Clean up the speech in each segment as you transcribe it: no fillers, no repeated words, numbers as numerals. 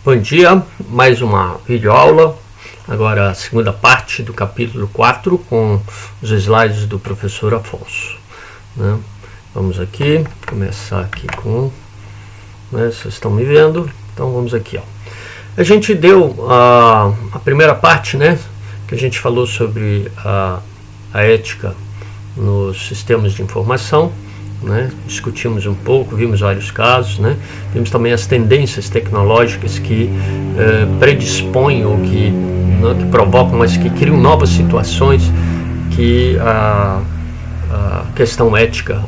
Bom dia, mais uma videoaula, agora a segunda parte do capítulo 4 com os slides do professor Afonso, né? Vamos aqui, começar aqui com, né, vocês estão me vendo, então vamos aqui, ó. A gente deu a primeira parte, né, que a gente falou sobre a ética nos sistemas de informação, né? Discutimos um pouco, vimos vários casos, né? Vimos também as tendências tecnológicas que predispõem ou que, não que provocam, mas que criam novas situações que a questão ética,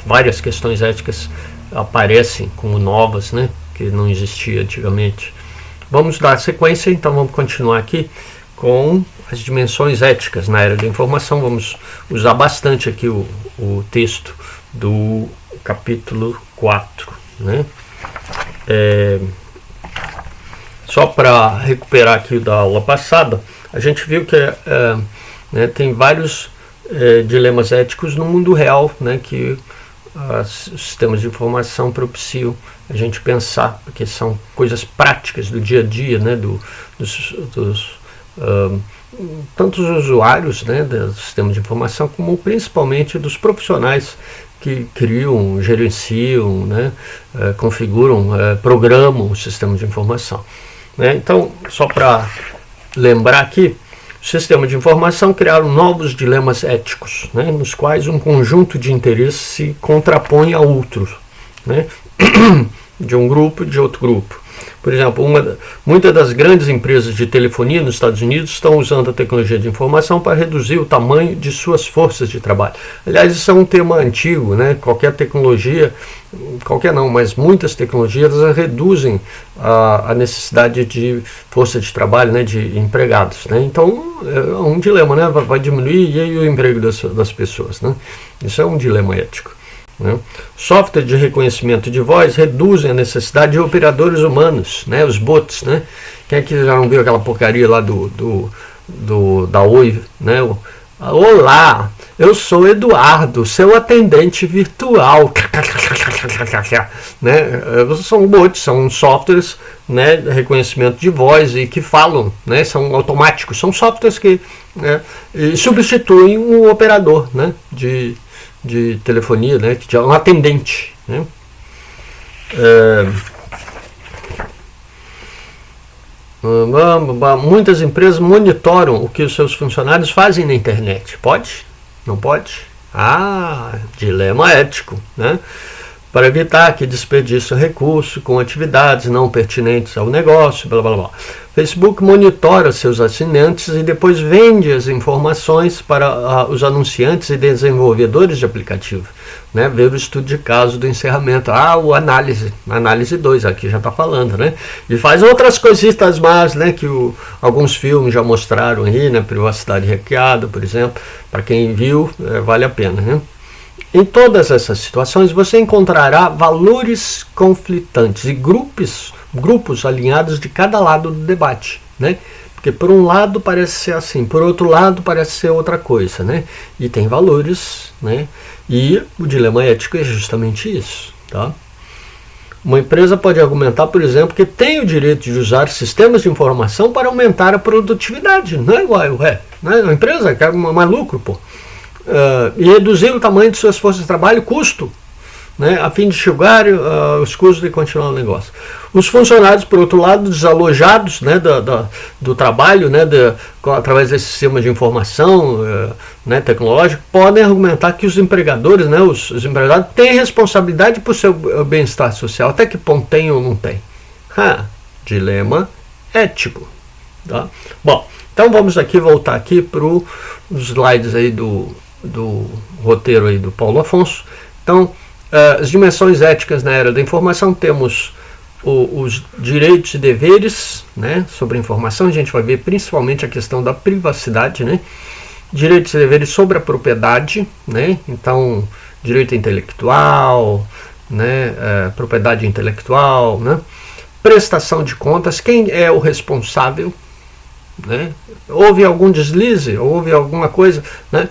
várias questões éticas aparecem como novas, né? Que não existia antigamente. Vamos dar sequência, então vamos continuar aqui com as dimensões éticas na era da informação. Vamos usar bastante aqui o texto do capítulo 4, né? Só para recuperar aqui da aula passada, a gente viu que né, tem vários dilemas éticos no mundo real, né, que os sistemas de informação propiciam a gente pensar, porque são coisas práticas do dia a dia, né, tanto os usuários, né, do sistema de informação, como principalmente dos profissionais que criam, gerenciam, né, configuram, programam o sistema de informação, né? Então, só para lembrar aqui, o sistema de informação criaram novos dilemas éticos, né, nos quais um conjunto de interesses se contrapõe a outros, né, de um grupo e de outro grupo. Por exemplo, muitas das grandes empresas de telefonia nos Estados Unidos estão usando a tecnologia de informação para reduzir o tamanho de suas forças de trabalho. Aliás, isso é um tema antigo, né? Qualquer tecnologia, qualquer não, mas muitas tecnologias reduzem a necessidade de força de trabalho, né? De empregados, né? Então, é um dilema, né? Vai diminuir e aí o emprego das pessoas, né? Isso é um dilema ético, né? Software de reconhecimento de voz reduzem a necessidade de operadores humanos, né? Os bots, né? Quem é que já não viu aquela porcaria lá da Oi, né? Olá, eu sou Eduardo, seu atendente virtual, né? São bots, são softwares, né, de reconhecimento de voz e que falam, né? São automáticos, são softwares que, né, substituem um operador, né, de telefonia, né, que é um atendente, né? Muitas empresas monitoram o que os seus funcionários fazem na internet. Pode? Não pode? Dilema ético, né? Para evitar que desperdicem recurso com atividades não pertinentes ao negócio, blá blá blá. Facebook monitora seus assinantes e depois vende as informações para os anunciantes e desenvolvedores de aplicativo, né? Ver o estudo de caso do encerramento. O análise 2, aqui já está falando, né? E faz outras coisitas mais, né? Que alguns filmes já mostraram aí, né? Privacidade hackeada, por exemplo. Para quem viu, vale a pena, né? Em todas essas situações você encontrará valores conflitantes e grupos alinhados de cada lado do debate, né? Porque por um lado parece ser assim, por outro lado parece ser outra coisa, né? E tem valores, né? E o dilema ético é justamente isso, tá? Uma empresa pode argumentar, por exemplo, que tem o direito de usar sistemas de informação para aumentar a produtividade, não é igual, né? A empresa quer mais lucro, pô. E reduzir o tamanho de suas forças de trabalho, custo, né, a fim de enxugar os custos e continuar o negócio. Os funcionários, por outro lado, desalojados, né, do trabalho, né, através desse sistema de informação, né, tecnológico, podem argumentar que os empregadores, né, os empregados, têm responsabilidade por seu bem-estar social. Até que ponto tem ou não tem? Dilema ético, tá? Bom, então vamos aqui voltar aqui para os slides aí do roteiro aí do Paulo Afonso. Então, as dimensões éticas na era da informação, temos os direitos e deveres, né, sobre a informação. A gente vai ver principalmente a questão da privacidade, né? Direitos e deveres sobre a propriedade, né? Então, direito intelectual, né, propriedade intelectual, né? Prestação de contas, quem é o responsável, né? Houve algum deslize, houve alguma coisa, né?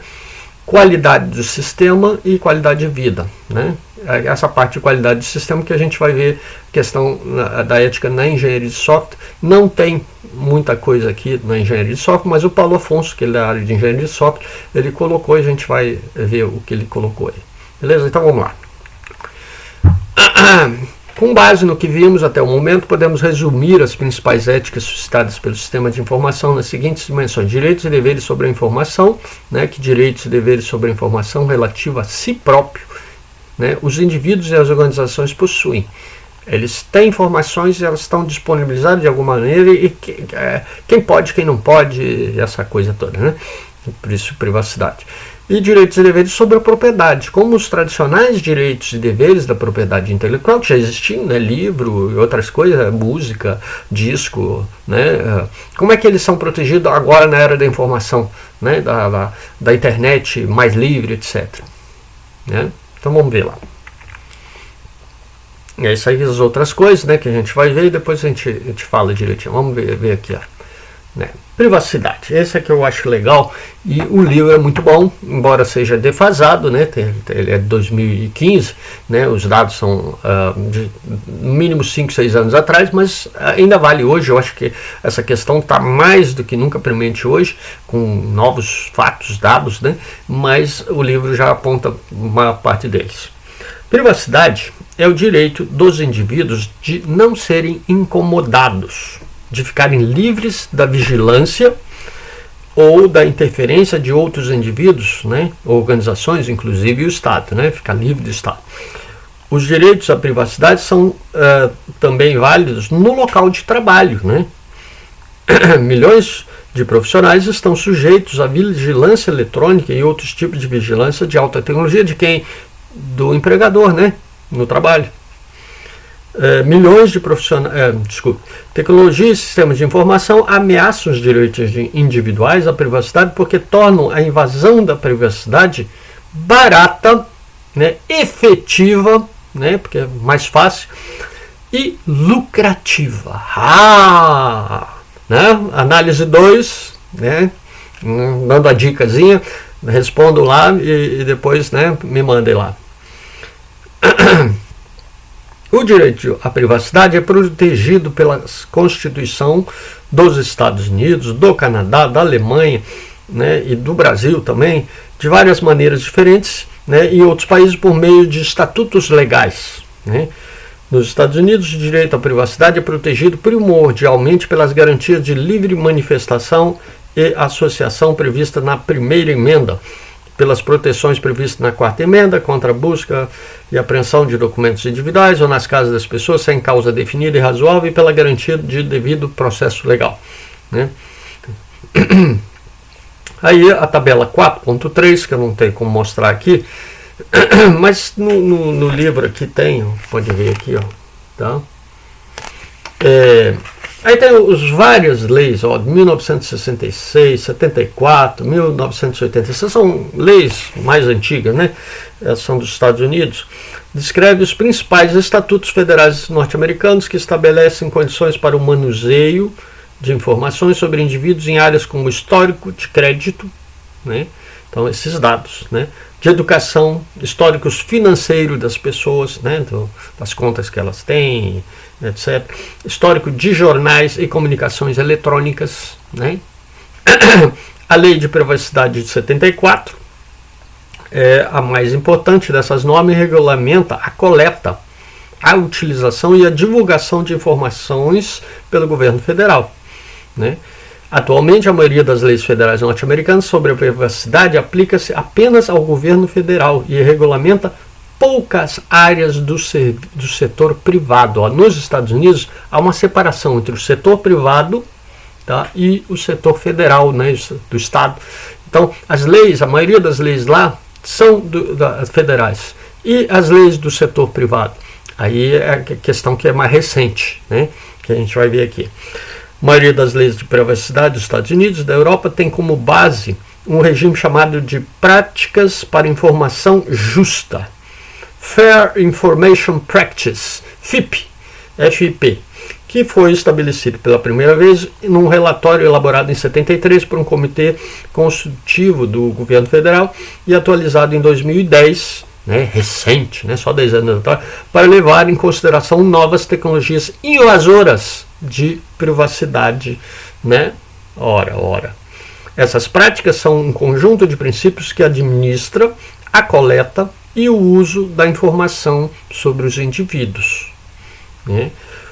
qualidade do sistema e qualidade de vida, né? Essa parte de qualidade do sistema que a gente vai ver, questão da ética na engenharia de software. Não tem muita coisa aqui na engenharia de software, mas o Paulo Afonso, que é da área de engenharia de software, ele colocou e a gente vai ver o que ele colocou aí. Beleza? Então vamos lá. Com base no que vimos até o momento, podemos resumir as principais éticas suscitadas pelo sistema de informação nas seguintes dimensões: direitos e deveres sobre a informação, né, que direitos e deveres sobre a informação relativa a si próprio, né, os indivíduos e as organizações possuem. Eles têm informações e elas estão disponibilizadas de alguma maneira, e quem pode, quem não pode, essa coisa toda, né? Por isso, privacidade. E direitos e deveres sobre a propriedade, como os tradicionais direitos e deveres da propriedade intelectual, que já existiam, né, livro e outras coisas, música, disco, né, como é que eles são protegidos agora na era da informação, né, da internet mais livre, etc. Né? Então vamos ver lá. E é isso aí, as outras coisas, né, que a gente vai ver e depois a gente fala direitinho. Vamos ver aqui, ó. Né? Privacidade, esse aqui eu acho legal, e o livro é muito bom, embora seja defasado, né? Ele é de 2015, né? Os dados são de no mínimo 5, 6 anos atrás, mas ainda vale hoje. Eu acho que essa questão está mais do que nunca premente hoje, com novos fatos, dados, né? Mas o livro já aponta uma parte deles. Privacidade é o direito dos indivíduos de não serem incomodados, de ficarem livres da vigilância ou da interferência de outros indivíduos, né, organizações, inclusive o Estado, né, ficar livre do Estado. Os direitos à privacidade são também válidos no local de trabalho, né? Milhões de profissionais estão sujeitos à vigilância eletrônica e outros tipos de vigilância de alta tecnologia, de quem? Do empregador, né, no trabalho. Milhões de profissionais, tecnologia e sistemas de informação ameaçam os direitos individuais à privacidade porque tornam a invasão da privacidade barata, né, efetiva, né, porque é mais fácil, e lucrativa. Né? Análise 2, né, dando a dicasinha, respondo lá e depois, né, me mandem lá. O direito à privacidade é protegido pela Constituição dos Estados Unidos, do Canadá, da Alemanha, né, e do Brasil também, de várias maneiras diferentes, né, e outros países por meio de estatutos legais. Né. Nos Estados Unidos, o direito à privacidade é protegido primordialmente pelas garantias de livre manifestação e associação prevista na primeira emenda, pelas proteções previstas na quarta emenda contra a busca e apreensão de documentos individuais ou nas casas das pessoas sem causa definida e razoável, e pela garantia de devido processo legal. Né? Aí a tabela 4.3, que eu não tenho como mostrar aqui, mas no livro aqui tem, pode ver aqui, ó, tá? Aí tem as várias leis, ó, de 1966, 74, 1986, são leis mais antigas, né? São dos Estados Unidos. Descreve os principais estatutos federais norte-americanos que estabelecem condições para o manuseio de informações sobre indivíduos em áreas como histórico de crédito, né? Então esses dados, né? De educação, históricos financeiros das pessoas, né? Das contas que elas têm, etc. Histórico de jornais e comunicações eletrônicas, né? A Lei de Privacidade de 74 é a mais importante dessas normas e regulamenta a coleta, a utilização e a divulgação de informações pelo governo federal, né? Atualmente, a maioria das leis federais norte-americanas sobre a privacidade aplica-se apenas ao governo federal e regulamenta poucas áreas do setor privado. Ó, nos Estados Unidos, há uma separação entre o setor privado, tá, e o setor federal, né, do Estado. Então, as leis, a maioria das leis lá são federais. E as leis do setor privado? Aí é a questão que é mais recente, né, que a gente vai ver aqui. A maioria das leis de privacidade dos Estados Unidos e da Europa tem como base um regime chamado de Práticas para Informação Justa, Fair Information Practice, FIP, que foi estabelecido pela primeira vez num relatório elaborado em 73 por um comitê consultivo do governo federal e atualizado em 2010, recente, só 10 anos atrás, para levar em consideração novas tecnologias invasoras de privacidade, Ora. Essas práticas são um conjunto de princípios que administra a coleta e o uso da informação sobre os indivíduos.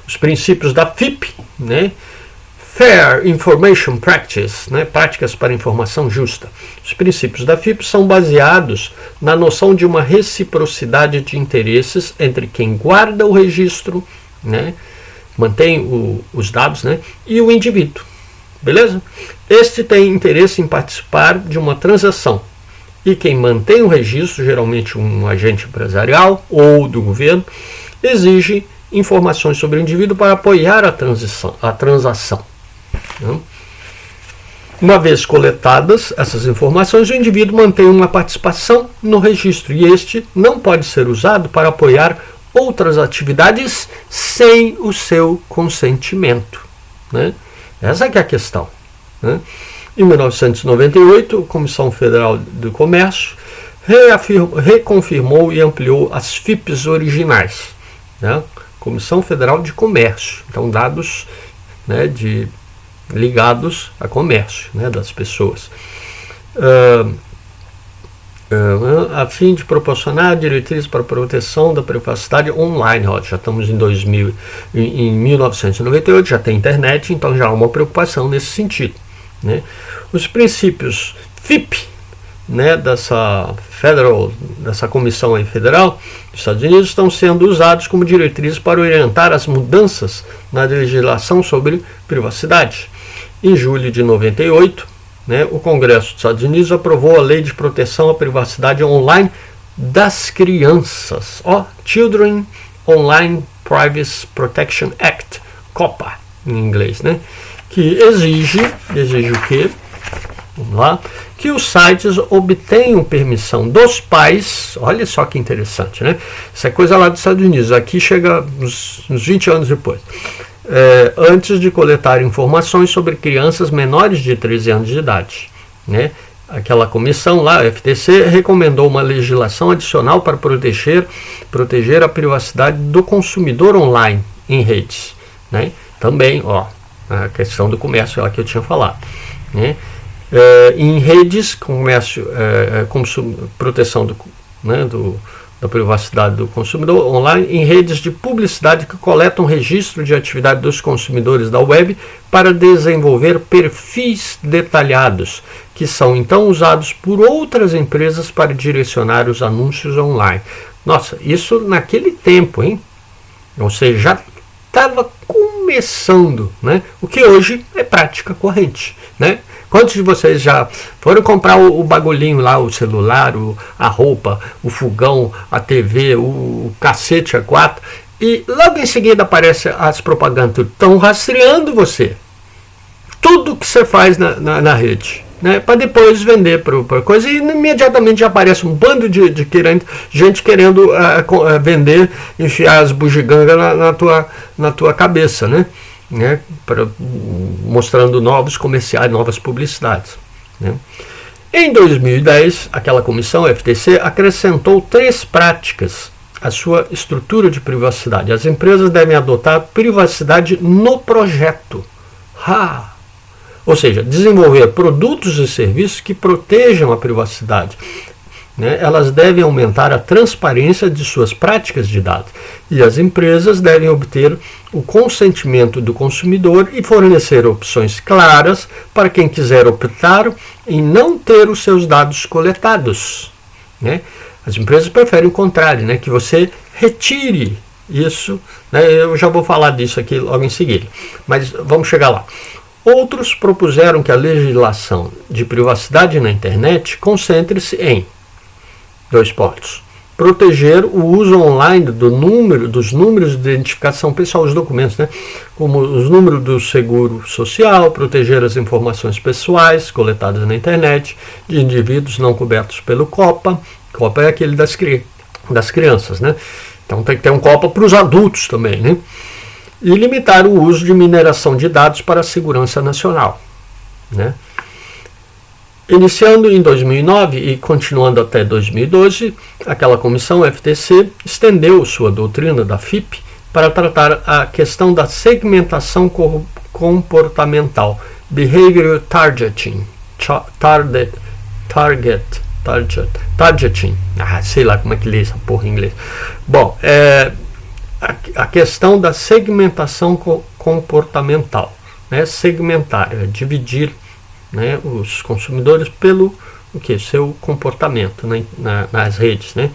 Os princípios da FIP, Fair Information Practice, práticas para informação justa. Os princípios da FIP são baseados na noção de uma reciprocidade de interesses entre quem guarda o registro, mantém os dados, e o indivíduo. Beleza? Este tem interesse em participar de uma transação. E quem mantém o registro, geralmente um agente empresarial ou do governo, exige informações sobre o indivíduo para apoiar a transação. Uma vez coletadas essas informações, o indivíduo mantém uma participação no registro e este não pode ser usado para apoiar outras atividades sem o seu consentimento. Essa é que é a questão. Em 1998, a Comissão Federal do Comércio reconfirmou e ampliou as FIPs originais. Comissão Federal de Comércio. Então, dados ligados a comércio das pessoas. A fim de proporcionar diretrizes para a proteção da privacidade online. Já estamos em 1998, já tem internet, então já há uma preocupação nesse sentido. Os princípios FIP, dessa comissão aí federal dos Estados Unidos, estão sendo usados como diretrizes para orientar as mudanças na legislação sobre privacidade. Em julho de 98, o Congresso dos Estados Unidos aprovou a Lei de Proteção à Privacidade Online das Crianças, Children Online Privacy Protection Act, COPPA em inglês, que exige o quê? Vamos lá. Que os sites obtenham permissão dos pais. Olha só que interessante, Isso é coisa lá dos Estados Unidos. Aqui chega uns 20 anos depois. Antes de coletar informações sobre crianças menores de 13 anos de idade. Aquela comissão lá, a FTC, recomendou uma legislação adicional para proteger a privacidade do consumidor online em redes. Também, a questão do comércio lá que eu tinha falado. Em redes, comércio, proteção da privacidade do consumidor online, em redes de publicidade que coletam registro de atividade dos consumidores da web para desenvolver perfis detalhados, que são então usados por outras empresas para direcionar os anúncios online. Nossa, isso naquele tempo, hein? Ou seja, já estava começando, o que hoje é prática corrente, Quantos de vocês já foram comprar o bagulhinho lá, o celular, a roupa, o fogão, a TV, o cacete A4, e logo em seguida aparecem as propagandas, estão rastreando você. Tudo que você faz na rede, para depois vender para coisa, e imediatamente já aparece um bando de gente querendo vender, enfiar as bugigangas na tua cabeça, mostrando novos comerciais, novas publicidades. Em 2010, aquela comissão, a FTC, acrescentou 3 práticas à sua estrutura de privacidade. As empresas devem adotar privacidade no projeto. Ou seja, desenvolver produtos e serviços que protejam a privacidade. Elas devem aumentar a transparência de suas práticas de dados. E as empresas devem obter o consentimento do consumidor e fornecer opções claras para quem quiser optar em não ter os seus dados coletados. As empresas preferem o contrário, que você retire isso. Eu já vou falar disso aqui logo em seguida, mas vamos chegar lá. Outros propuseram que a legislação de privacidade na internet concentre-se em 2 pontos. Proteger o uso online dos números de identificação pessoal, os documentos, como os números do seguro social, proteger as informações pessoais coletadas na internet de indivíduos não cobertos pelo COPPA. COPPA é aquele das crianças, Então tem que ter um COPPA para os adultos também, e limitar o uso de mineração de dados para a segurança nacional, né? Iniciando em 2009 e continuando até 2012, aquela comissão FTC estendeu sua doutrina da FIP para tratar a questão da segmentação comportamental, Behavior Targeting, targeting, sei lá como é que lê essa porra em inglês. Bom, a questão da segmentação comportamental, né? Segmentar, dividir, né, os consumidores pelo seu comportamento, né, nas redes, né?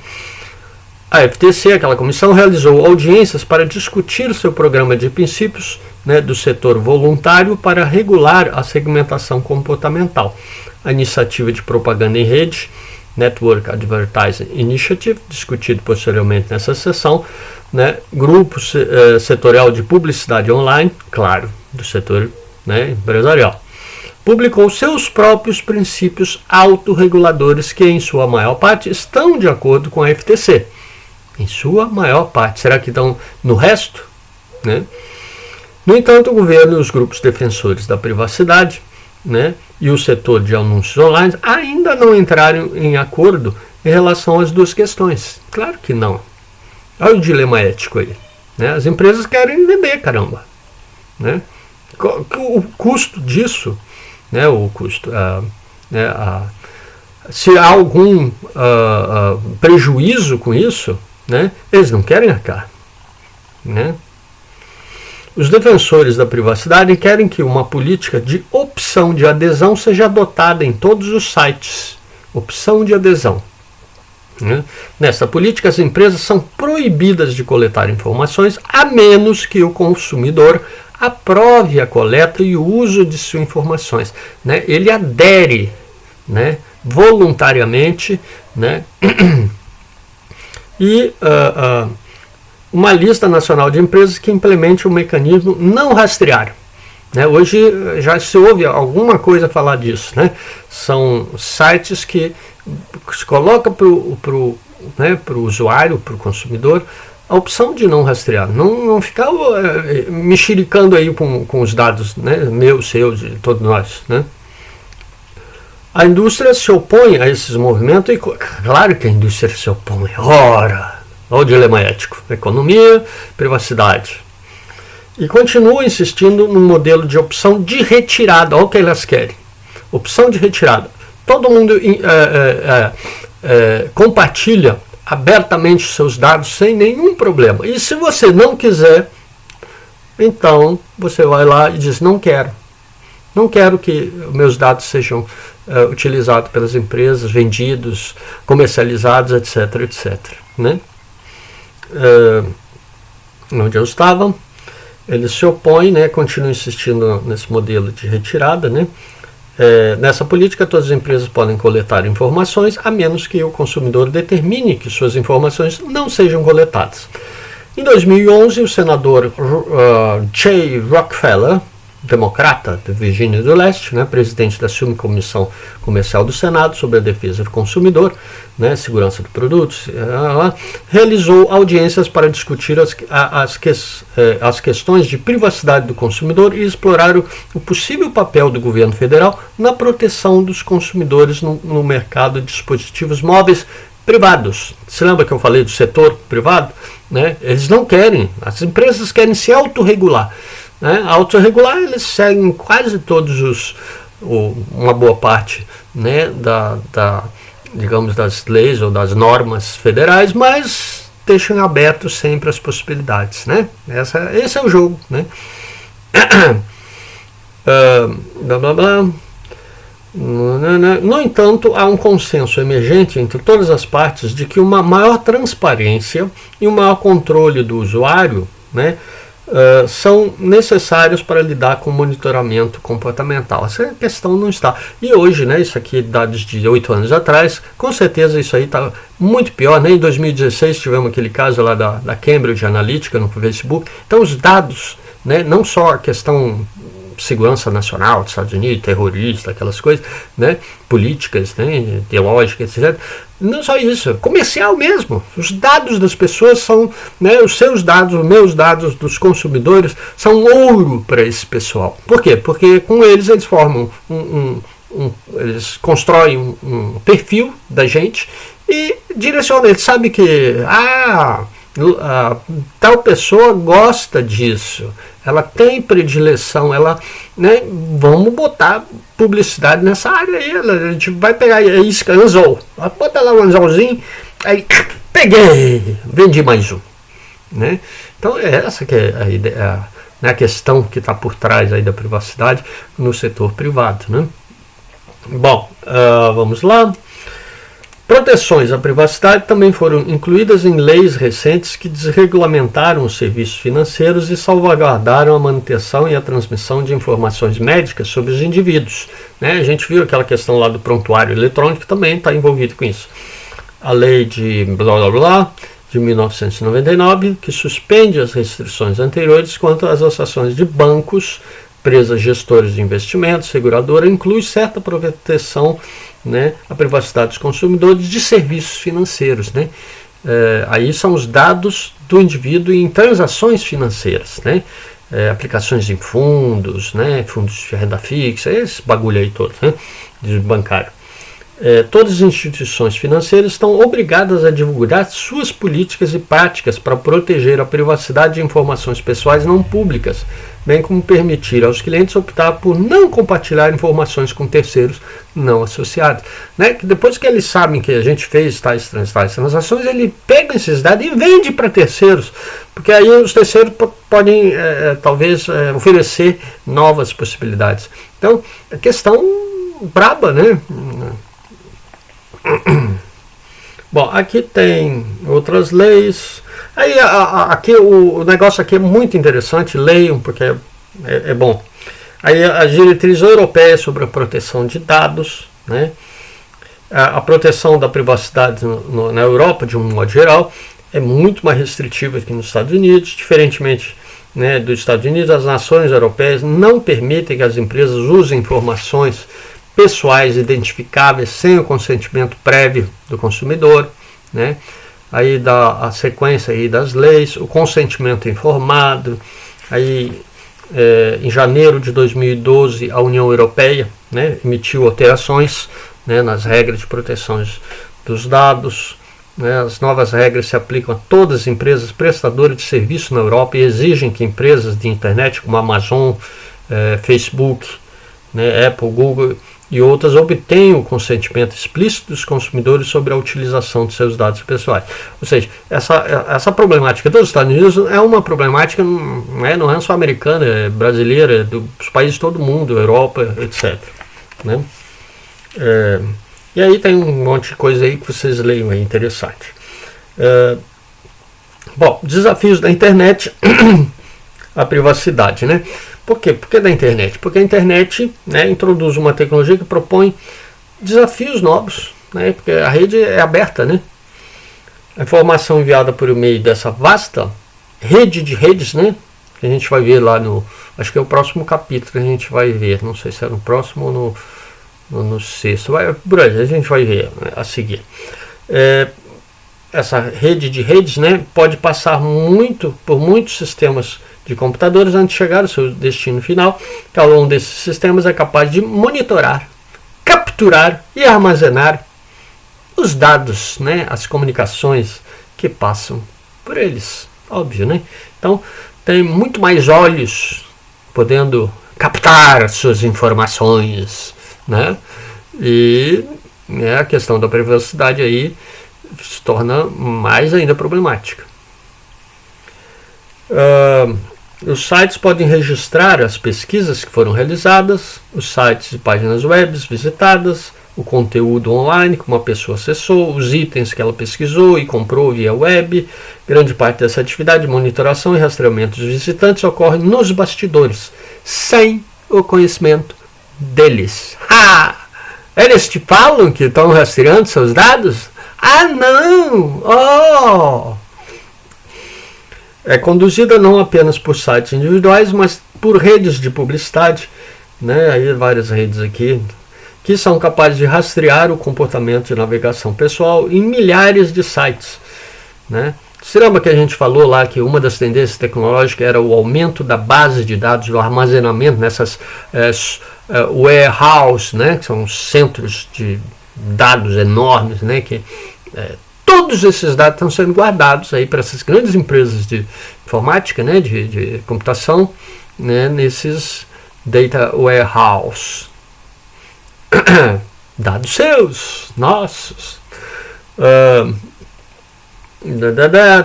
A FTC, aquela comissão, realizou audiências para discutir seu programa de princípios, né, do setor voluntário para regular a segmentação comportamental. A iniciativa de propaganda em rede, Network Advertising Initiative, discutido posteriormente nessa sessão, né, grupo setorial de publicidade online, claro, do setor, né, empresarial, publicou seus próprios princípios autorreguladores que, em sua maior parte, estão de acordo com a FTC. Em sua maior parte. Será que estão no resto? Né? No entanto, o governo e os grupos defensores da privacidade, né, e o setor de anúncios online ainda não entraram em acordo em relação às duas questões. Claro que não. Olha o dilema ético aí. Né? As empresas querem vender, caramba. Né? O custo disso, né, o custo, se há algum prejuízo com isso, né, eles não querem arcar. Né? Os defensores da privacidade querem que uma política de opção de adesão seja adotada em todos os sites. Opção de adesão. Né? Nessa política, as empresas são proibidas de coletar informações a menos que o consumidor aprove a coleta e o uso de suas informações. Né? Ele adere, né, voluntariamente, né? E uma lista nacional de empresas que implemente o mecanismo não rastrear. Né? Hoje já se ouve alguma coisa falar disso. Né? São sites que se coloca para o usuário, para o consumidor, a opção de não rastrear, não ficar mexericando aí com os dados, né, meus, seus, de todos nós. Né? A indústria se opõe a esses movimentos, e claro que a indústria se opõe. Ora, olha o dilema ético, economia, privacidade. E continua insistindo no modelo de opção de retirada, olha o que elas querem. Opção de retirada. Todo mundo compartilha abertamente os seus dados sem nenhum problema. E se você não quiser, então você vai lá e diz: não quero. Não quero que meus dados sejam utilizados pelas empresas, vendidos, comercializados, etc, etc. Né? Onde eu estava, eles se opõem, né, continuam insistindo nesse modelo de retirada, né? Nessa política, todas as empresas podem coletar informações, a menos que o consumidor determine que suas informações não sejam coletadas. Em 2011, o senador Jay Rockefeller, democrata de Virgínia do Leste, né, presidente da Subcomissão Comercial do Senado sobre a defesa do consumidor, né, segurança de produtos, realizou audiências para discutir as questões de privacidade do consumidor e explorar o possível papel do governo federal na proteção dos consumidores no mercado de dispositivos móveis privados. Você lembra que eu falei do setor privado? Né? Eles não querem, as empresas querem se autorregular. Né? Autorregular, eles seguem quase todos uma boa parte, né, digamos, das leis ou das normas federais, mas deixam aberto sempre as possibilidades. Né? Esse é o jogo. Né? No entanto, há um consenso emergente entre todas as partes de que uma maior transparência e um maior controle do usuário, né, são necessários para lidar com o monitoramento comportamental. Essa questão não está. E hoje, né, isso aqui, dados de 8 anos atrás, com certeza isso aí está muito pior. Né? Em 2016 tivemos aquele caso lá da Cambridge Analytica no Facebook. Então os dados, né, não só a questão segurança nacional dos Estados Unidos, terrorista, aquelas coisas, né, políticas, né, ideológicas, etc. Não só isso, comercial mesmo. Os dados das pessoas são, né, os seus dados, os meus dados dos consumidores são ouro para esse pessoal. Por quê? Porque com eles formam eles constroem um perfil da gente e direcionam. Ele sabe que tal pessoa gosta disso, ela tem predileção, ela, né, vamos botar publicidade nessa área aí, a gente vai pegar isca, anzol, bota lá um anzolzinho, aí peguei, vendi mais um, né? Então é essa que é a ideia, né, a questão que está por trás aí da privacidade no setor privado, né? Bom, vamos lá. Proteções à privacidade também foram incluídas em leis recentes que desregulamentaram os serviços financeiros e salvaguardaram a manutenção e a transmissão de informações médicas sobre os indivíduos, né? A gente viu aquela questão lá do prontuário eletrônico que também está envolvido com isso. A lei de blá blá blá de 1999, que suspende as restrições anteriores quanto às ações de bancos, empresas gestoras de investimentos, seguradora, inclui certa proteção, né, à privacidade dos consumidores de serviços financeiros, né? Aí são os dados do indivíduo em transações financeiras, né? Aplicações em fundos, né, fundos de renda fixa, esse bagulho aí todo, né, de bancário. Todas as instituições financeiras estão obrigadas a divulgar suas políticas e práticas para proteger a privacidade de informações pessoais não públicas, bem como permitir aos clientes optar por não compartilhar informações com terceiros não associados, né? Que depois que eles sabem que a gente fez tais transações, ele pega esses dados e vende para terceiros, porque aí os terceiros podem talvez oferecer novas possibilidades. Então, a questão braba, né? Bom, aqui tem outras leis. Aí aqui o negócio aqui é muito interessante, leiam porque é bom. Aí a diretriz europeia sobre a proteção de dados, né? A proteção da privacidade na Europa, de um modo geral, é muito mais restritiva que nos Estados Unidos. Diferentemente, né, dos Estados Unidos, as nações europeias não permitem que as empresas usem informações pessoais identificáveis sem o consentimento prévio do consumidor, né? Aí dá a sequência aí das leis, o consentimento informado. Aí em janeiro de 2012 a União Europeia, né, emitiu alterações, né, nas regras de proteção dos dados, né? As novas regras se aplicam a todas as empresas prestadoras de serviço na Europa e exigem que empresas de internet como Amazon, Facebook, né, Apple, Google e outras obtenham o consentimento explícito dos consumidores sobre a utilização de seus dados pessoais. Ou seja, essa problemática dos Estados Unidos é uma problemática, não é só americana, é brasileira, é dos países de todo mundo, Europa, etc. Né? E aí tem um monte de coisa aí que vocês leiam, é interessante. Bom, desafios da internet, a privacidade, né? Por quê? Por que da internet? Porque a internet, né, introduz uma tecnologia que propõe desafios novos, né? Porque a rede é aberta, né? A informação enviada por meio dessa vasta rede de redes, né? Que a gente vai ver lá no... Acho que é o próximo capítulo que a gente vai ver. Não sei se é no próximo ou no sexto. Por aí, a gente vai ver, né, a seguir. Essa rede de redes, né, pode passar por muitos sistemas de computadores antes de chegar ao seu destino final, que ao longo desses sistemas é capaz de monitorar, capturar e armazenar os dados, né, as comunicações que passam por eles, óbvio, né? Então tem muito mais olhos podendo captar suas informações, né? E a questão da privacidade aí se torna mais ainda problemática. Os sites podem registrar as pesquisas que foram realizadas, os sites e páginas web visitadas, o conteúdo online que uma pessoa acessou, os itens que ela pesquisou e comprou via web. Grande parte dessa atividade de monitoração e rastreamento dos visitantes ocorre nos bastidores, sem o conhecimento deles. Eles te falam que estão rastreando seus dados? Ah, não! é conduzida não apenas por sites individuais, mas por redes de publicidade, né? Aí várias redes aqui, que são capazes de rastrear o comportamento de navegação pessoal em milhares de sites, né? Você lembra que a gente falou lá que uma das tendências tecnológicas era o aumento da base de dados, do armazenamento nessas warehouse, né? Que são centros de dados enormes, né? Que todos esses dados estão sendo guardados aí para essas grandes empresas de informática, né? De computação, né? Nesses data warehouse. Dados seus, nossos.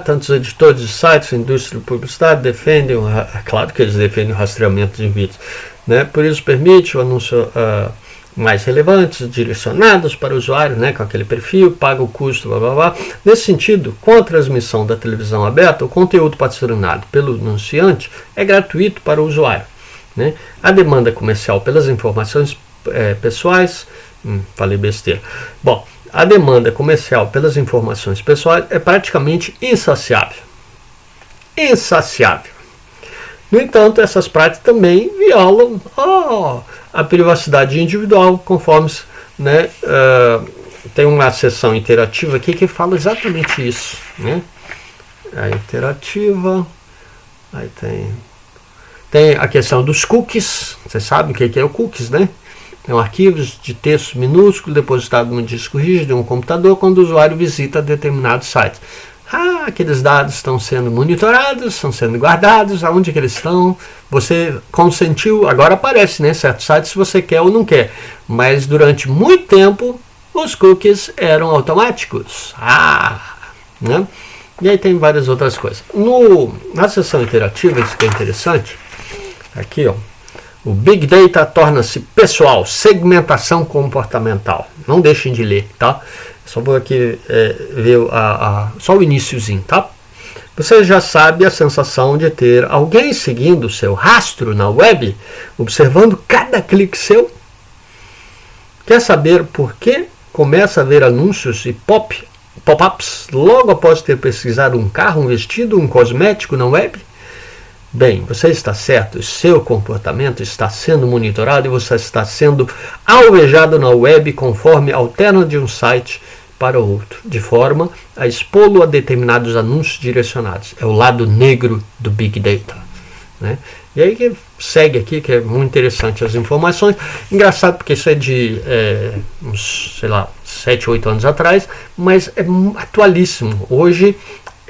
Tantos editores de sites, indústria de publicidade defendem, claro que eles defendem o rastreamento de vídeos, né? Por isso permite o anúncio mais relevantes, direcionados para o usuário, né? Com aquele perfil, paga o custo, blá blá blá. Nesse sentido, com a transmissão da televisão aberta, o conteúdo patrocinado pelo anunciante é gratuito para o usuário, né? A demanda comercial pelas informações pessoais, falei besteira. Bom, a demanda comercial pelas informações pessoais é praticamente insaciável. Insaciável. No entanto, essas práticas também violam a privacidade individual, conforme, né, tem uma seção interativa aqui que fala exatamente isso, né? A interativa, aí tem a questão dos cookies. Você sabe o que é o cookies, né? São arquivos de texto minúsculo depositados no disco rígido de um computador quando o usuário visita determinados sites. Aqueles dados estão sendo monitorados, estão sendo guardados, aonde que eles estão? Você consentiu, agora aparece, né, certos sites se você quer ou não quer. Mas durante muito tempo os cookies eram automáticos. Né? E aí tem várias outras coisas. Na seção interativa, isso que é interessante, aqui ó, o Big Data torna-se pessoal, segmentação comportamental. Não deixem de ler, tá? Só vou aqui ver só o iniciozinho, tá? Você já sabe a sensação de ter alguém seguindo o seu rastro na web, observando cada clique seu? Quer saber por que começa a ver anúncios e pop-ups logo após ter pesquisado um carro, um vestido, um cosmético na web? Bem, você está certo, o seu comportamento está sendo monitorado e você está sendo alvejado na web conforme alterna de um site para outro, de forma a expô-lo a determinados anúncios direcionados. É o lado negro do Big Data, né? E aí que segue aqui, que é muito interessante as informações. Engraçado porque isso é de uns, sei lá, 7, 8 anos atrás, mas é atualíssimo. Hoje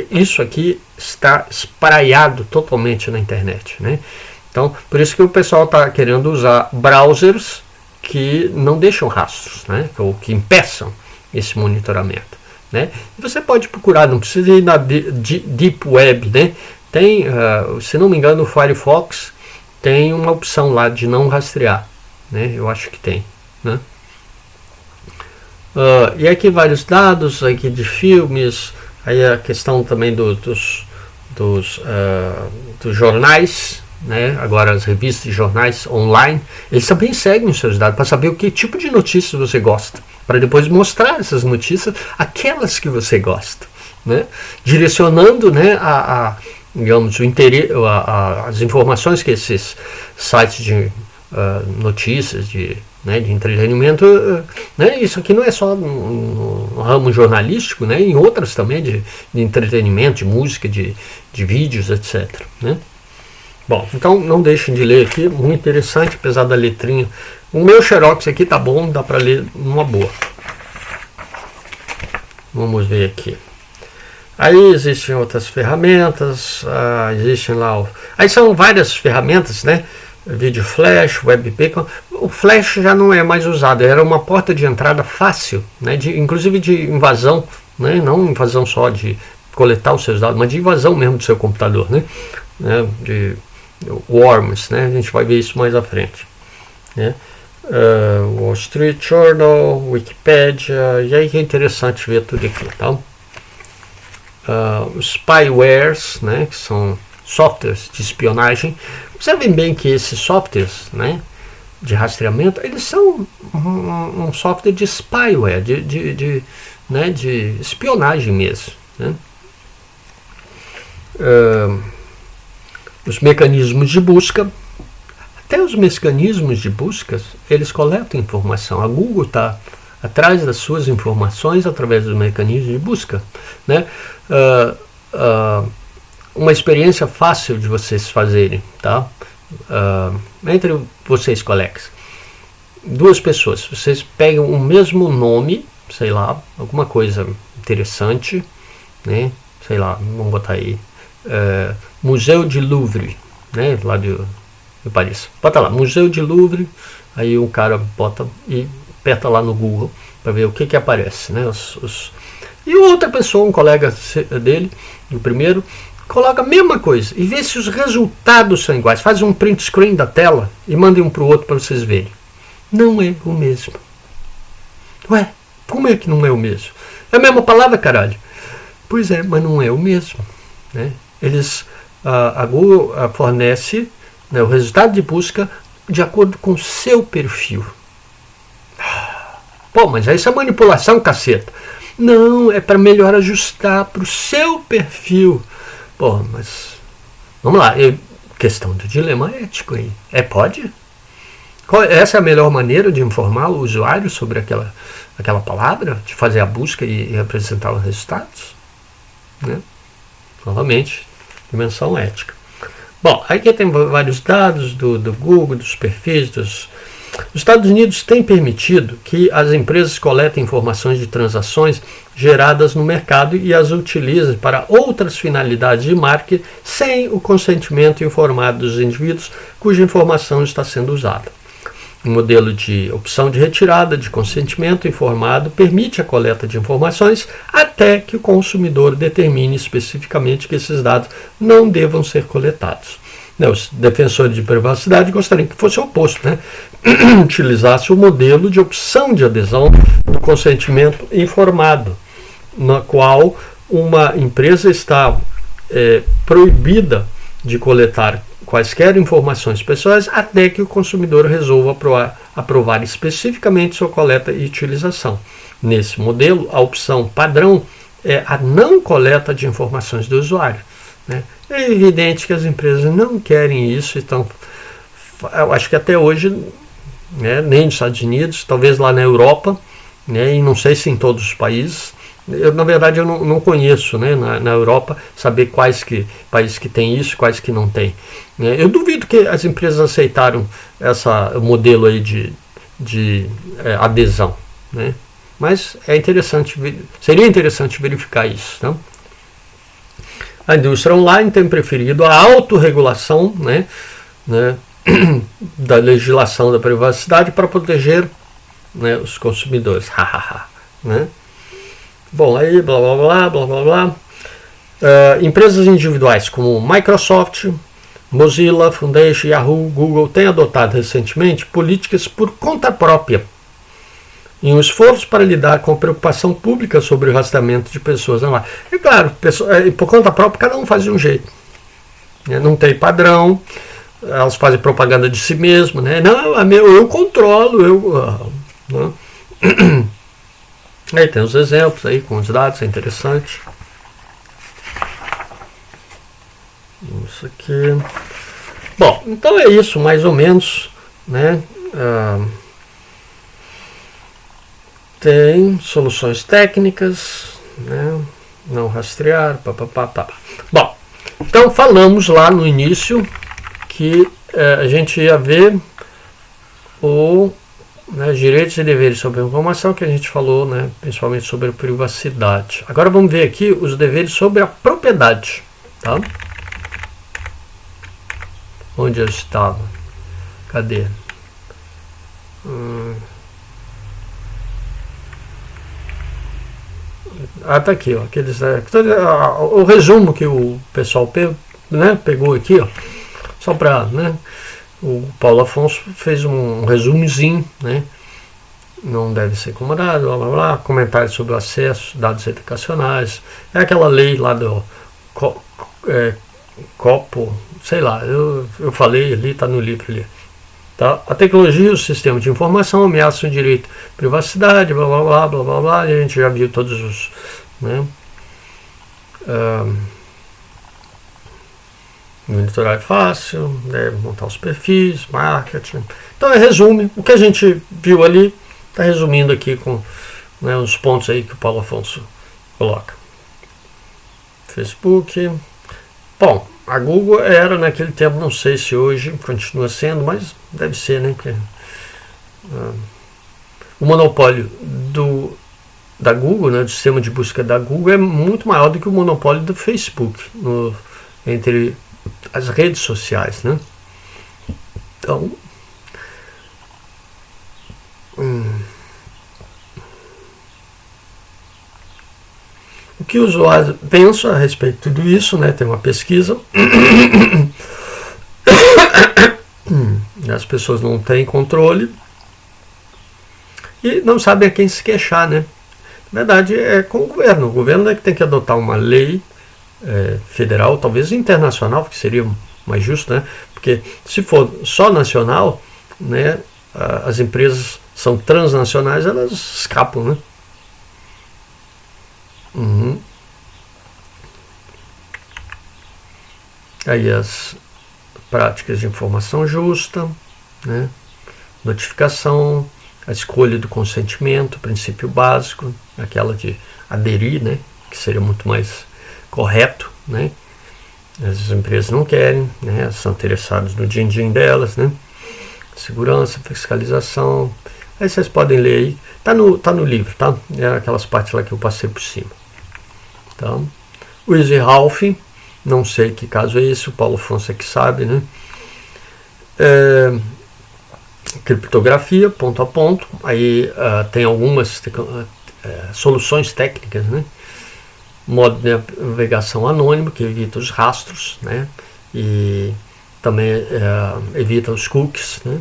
isso aqui está espraiado totalmente na internet, né? Então, por isso que o pessoal está querendo usar browsers que não deixam rastros, né? Ou que impeçam esse monitoramento, né? E você pode procurar, não precisa ir na Deep Web, né? Tem, se não me engano, o Firefox tem uma opção lá de não rastrear, né? Eu acho que tem, né? E aqui vários dados aqui de filmes. Aí a questão também dos jornais, né? Agora as revistas e jornais online, eles também seguem os seus dados para saber o que tipo de notícias você gosta, para depois mostrar essas notícias, aquelas que você gosta, né? Direcionando, né, digamos, o interesse, as informações que esses sites de notícias, de entretenimento, né? Isso aqui não é só no ramo jornalístico, né? Em outras também de entretenimento, de música, de vídeos, etc, né? Bom, então não deixem de ler aqui, muito interessante, apesar da letrinha. O meu xerox aqui tá bom, dá para ler numa boa. Vamos ver aqui. Aí existem outras ferramentas, existem lá. Aí são várias ferramentas, né? Vídeo Flash, WebP. O Flash já não é mais usado, era uma porta de entrada fácil, né? Inclusive de invasão, né? Não invasão só de coletar os seus dados, mas de invasão mesmo do seu computador, né? De worms, né? A gente vai ver isso mais à frente, né? Wall Street Journal, Wikipedia, e aí é interessante ver tudo aqui, tá? Os spywares, né? Que são softwares de espionagem. Observem bem que esses softwares, né, de rastreamento, eles são um software de spyware, de espionagem mesmo, né? os mecanismos de busca. Até os mecanismos de busca, eles coletam informação. A Google está atrás das suas informações através dos mecanismos de busca, né? Uma experiência fácil de vocês fazerem, tá? Entre vocês, colegas, duas pessoas, vocês pegam o mesmo nome, sei lá, alguma coisa interessante, né? Sei lá, vamos botar aí, Museu de Louvre, né? Lá de Paris. Bota lá, Museu de Louvre, aí o cara bota e aperta lá no Google para ver o que aparece, né? E outra pessoa, um colega dele, o primeiro, coloca a mesma coisa e vê se os resultados são iguais. Faz um print screen da tela e manda um para o outro para vocês verem. Não é o mesmo. Ué, como é que não é o mesmo? É a mesma palavra, caralho. Pois é, mas não é o mesmo, né? A Google fornece, né, o resultado de busca de acordo com o seu perfil. Pô, mas isso é manipulação, caceta. Não, é para melhor ajustar para o seu perfil. Pô, mas vamos lá, questão do dilema ético aí. Pode? Essa é a melhor maneira de informar o usuário sobre aquela palavra, de fazer a busca e apresentar os resultados? Né? Novamente, dimensão ética. Bom, aqui tem vários dados do Google, dos perfis, Os Estados Unidos têm permitido que as empresas coletem informações de transações geradas no mercado e as utilizem para outras finalidades de marketing sem o consentimento informado dos indivíduos cuja informação está sendo usada. O modelo de opção de retirada de consentimento informado permite a coleta de informações até que o consumidor determine especificamente que esses dados não devam ser coletados. Os defensores de privacidade gostariam que fosse o oposto, né? Utilizasse o modelo de opção de adesão do consentimento informado, na qual uma empresa está proibida de coletar quaisquer informações pessoais até que o consumidor resolva aprovar especificamente sua coleta e utilização. Nesse modelo, a opção padrão é a não coleta de informações do usuário, né? É evidente que as empresas não querem isso, então eu acho que até hoje, né, nem nos Estados Unidos, talvez lá na Europa, né, e não sei se em todos os países. Na verdade, eu não conheço, né, na Europa, saber quais países que tem isso, quais que não tem. Eu duvido que as empresas aceitaram esse modelo aí de adesão, né? Mas seria interessante verificar isso. Né? A indústria online tem preferido a autorregulação, né, da legislação da privacidade para proteger, né, os consumidores. Né? Bom, aí blá blá blá blá blá blá. Empresas individuais como Microsoft, Mozilla, Foundation, Yahoo, Google têm adotado recentemente políticas por conta própria, em um esforço para lidar com a preocupação pública sobre o rastreamento de pessoas online. É claro, por conta própria, cada um faz de um jeito. Não tem padrão, elas fazem propaganda de si mesmo, né? Não, eu controlo, né? Aí tem os exemplos aí com os dados, é interessante. Isso aqui. Bom, então é isso, mais ou menos, né? Tem soluções técnicas, né? Não rastrear, papapá. Bom, então falamos lá no início que a gente ia ver direitos e deveres sobre a informação, que a gente falou, né, principalmente sobre a privacidade. Agora vamos ver aqui os deveres sobre a propriedade. Tá? Onde eu estava? Cadê? Tá aqui, ó, o resumo que o pessoal pegou aqui, ó, só para, né, o Paulo Afonso fez um resumozinho, né? Não deve ser incomodado, blá blá blá, comentários sobre o acesso, dados educacionais, é aquela lei lá do copo, sei lá, eu falei ali, está no livro ali. Tá? A tecnologia e o sistema de informação ameaçam o direito à privacidade, blá blá blá blá blá blá, e a gente já viu todos os, né? Monitorar é fácil, né, montar os perfis, marketing. Então, resume. O que a gente viu ali, está resumindo aqui com, né, os pontos aí que o Paulo Afonso coloca. Facebook. Bom, a Google era naquele tempo, não sei se hoje continua sendo, mas deve ser, né? Porque, o monopólio da Google, né, do sistema de busca da Google, é muito maior do que o monopólio do Facebook entre as redes sociais, né? Então, o que o usuário pensa a respeito de tudo isso, né? Tem uma pesquisa. As pessoas não têm controle e não sabem a quem se queixar, né? Na verdade, é com o governo. O governo é que tem que adotar uma lei federal, talvez internacional, que seria mais justo, né? Porque se for só nacional, né, as empresas são transnacionais, elas escapam, né? Aí as práticas de informação justa, né? Notificação, a escolha do consentimento, princípio básico, aquela de aderir, né? Que seria muito mais correto, né? As empresas não querem, né? São interessadas no din-din delas, né? Segurança, fiscalização. Aí vocês podem ler aí. Tá no livro, tá? É aquelas partes lá que eu passei por cima. Então, o Easy Ralph, não sei que caso é esse, o Paulo Afonso é que sabe, né? Criptografia, ponto a ponto. Aí tem algumas soluções técnicas, né? Modo de navegação anônimo, que evita os rastros, né? E também evita os cookies, né?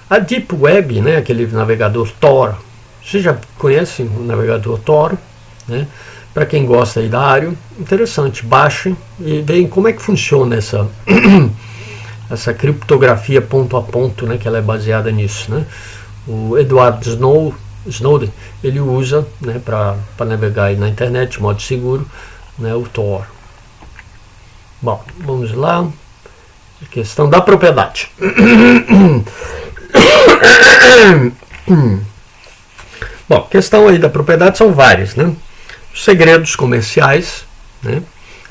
A Deep Web, né? Aquele navegador Tor. Vocês já conhecem o navegador Tor, né? Para quem gosta aí da área, interessante. Baixem e veem como é que funciona essa criptografia ponto a ponto, né? Que ela é baseada nisso, né? O Edward Snowden, ele usa, né, para navegar aí na internet de modo seguro, né, o Tor. Bom, vamos lá. A questão da propriedade. Bom, questão aí da propriedade são várias, né? Segredos comerciais, né?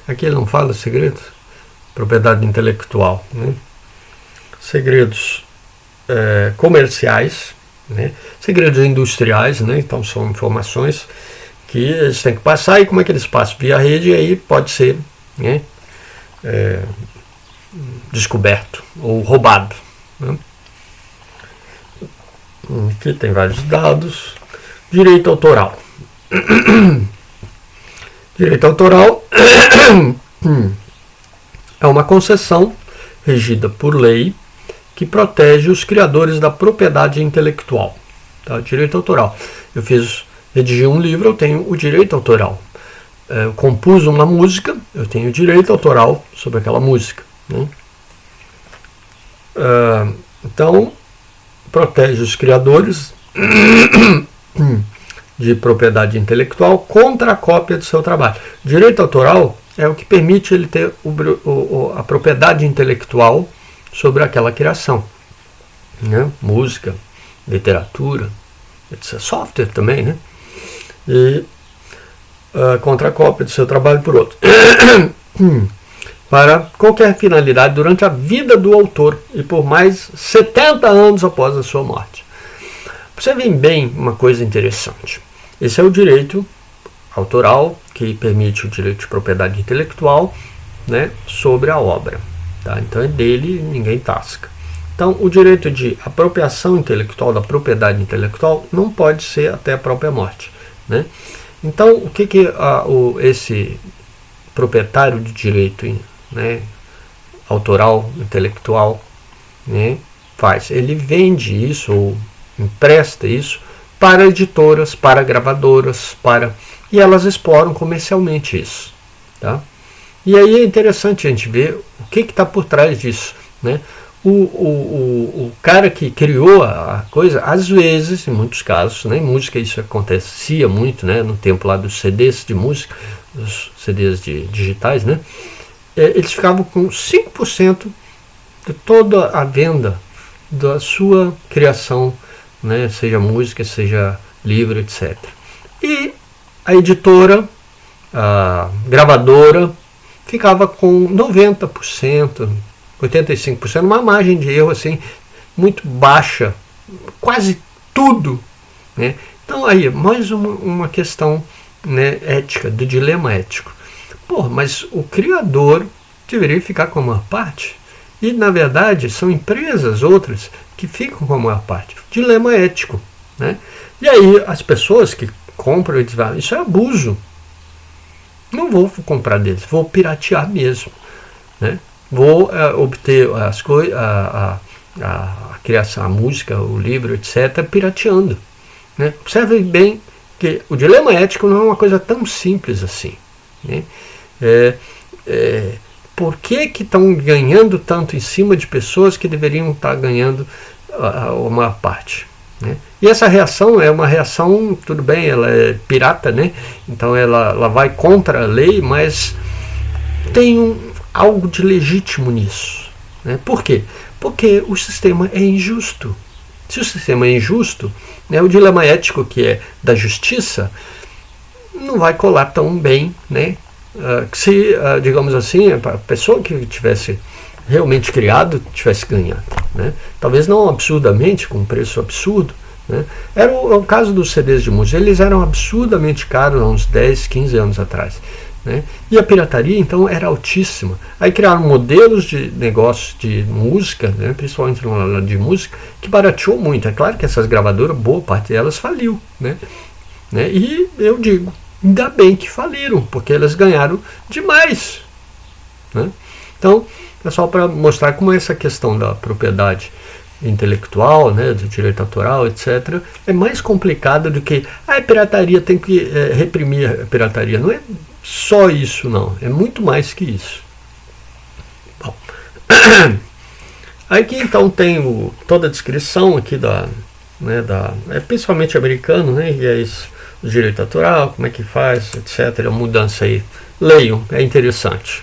Aqui ele não fala segredos, propriedade intelectual, né? Segredos comerciais, né? Segredos industriais, né? Então são informações que eles têm que passar, e como é que eles passam? Via rede, e aí pode ser, né, descoberto ou roubado, né? Aqui tem vários dados. Direito autoral. Direito autoral é uma concessão regida por lei que protege os criadores da propriedade intelectual. Tá? Direito autoral. Eu redigi um livro, eu tenho o direito autoral. Eu compus uma música, eu tenho direito autoral sobre aquela música, né? Então, protege os criadores de propriedade intelectual contra a cópia do seu trabalho. Direito autoral é o que permite ele ter a propriedade intelectual sobre aquela criação, né? Música, literatura, etc. Software também, né? E contra a cópia do seu trabalho por outro. Para qualquer finalidade durante a vida do autor e por mais 70 anos após a sua morte. Você vê bem uma coisa interessante. Esse é o direito autoral, que permite o direito de propriedade intelectual, né, sobre a obra. Tá? Então é dele, ninguém tasca. Então o direito de apropriação intelectual, da propriedade intelectual, não pode ser até a própria morte, né? Então o que esse proprietário de direito, né, autoral, intelectual, né, faz? Ele vende isso ou empresta isso para editoras, para gravadoras, e elas exploram comercialmente isso, tá? E aí é interessante a gente ver o que está por trás disso, né? O cara que criou a coisa, às vezes, em muitos casos, né, em música isso acontecia muito, né, no tempo lá dos CDs de música, os CDs digitais, né? eles ficavam com 5% de toda a venda da sua criação, né, seja música, seja livro, etc. E a editora, a gravadora, ficava com 90%, 85%, uma margem de erro assim, muito baixa, quase tudo, né? Então aí, mais uma questão, né, ética, do dilema ético. Mas o criador deveria ficar com a maior parte. E, na verdade, são empresas outras que ficam com a maior parte. Dilema ético, né? E aí as pessoas que compram e dizem, isso é abuso. Não vou comprar deles, vou piratear mesmo, né? Vou obter as coisas, a criação, a música, o livro, etc., pirateando, né? Observe bem que o dilema ético não é uma coisa tão simples assim, né? Por que estão ganhando tanto em cima de pessoas que deveriam estar ganhando a maior parte, né? E essa reação é uma reação, tudo bem, ela é pirata, né? Então ela vai contra a lei, mas tem algo de legítimo nisso, né? Por quê? Porque o sistema é injusto. Se o sistema é injusto, né, o dilema ético, que é da justiça, não vai colar tão bem, né? Se, digamos assim, a pessoa que tivesse realmente criado tivesse ganhado, né? Talvez não absurdamente, com um preço absurdo, né? Era o caso dos CDs de música, eles eram absurdamente caros há uns 10, 15 anos atrás, né? E a pirataria então era altíssima. Aí criaram modelos de negócio de música, né, principalmente no de música, que barateou muito. É claro que essas gravadoras, boa parte delas faliu, né? E eu digo, ainda bem que faliram, porque elas ganharam demais, né? Então, é só para mostrar como essa questão da propriedade intelectual, né, do direito autoral, etc., é mais complicada do que a pirataria, tem que reprimir a pirataria. Não é só isso, não. É muito mais que isso. Bom, aqui então tem toda a descrição aqui principalmente americano, né, e é isso, o direito autoral, como é que faz, etc. A mudança aí. Leiam, é interessante.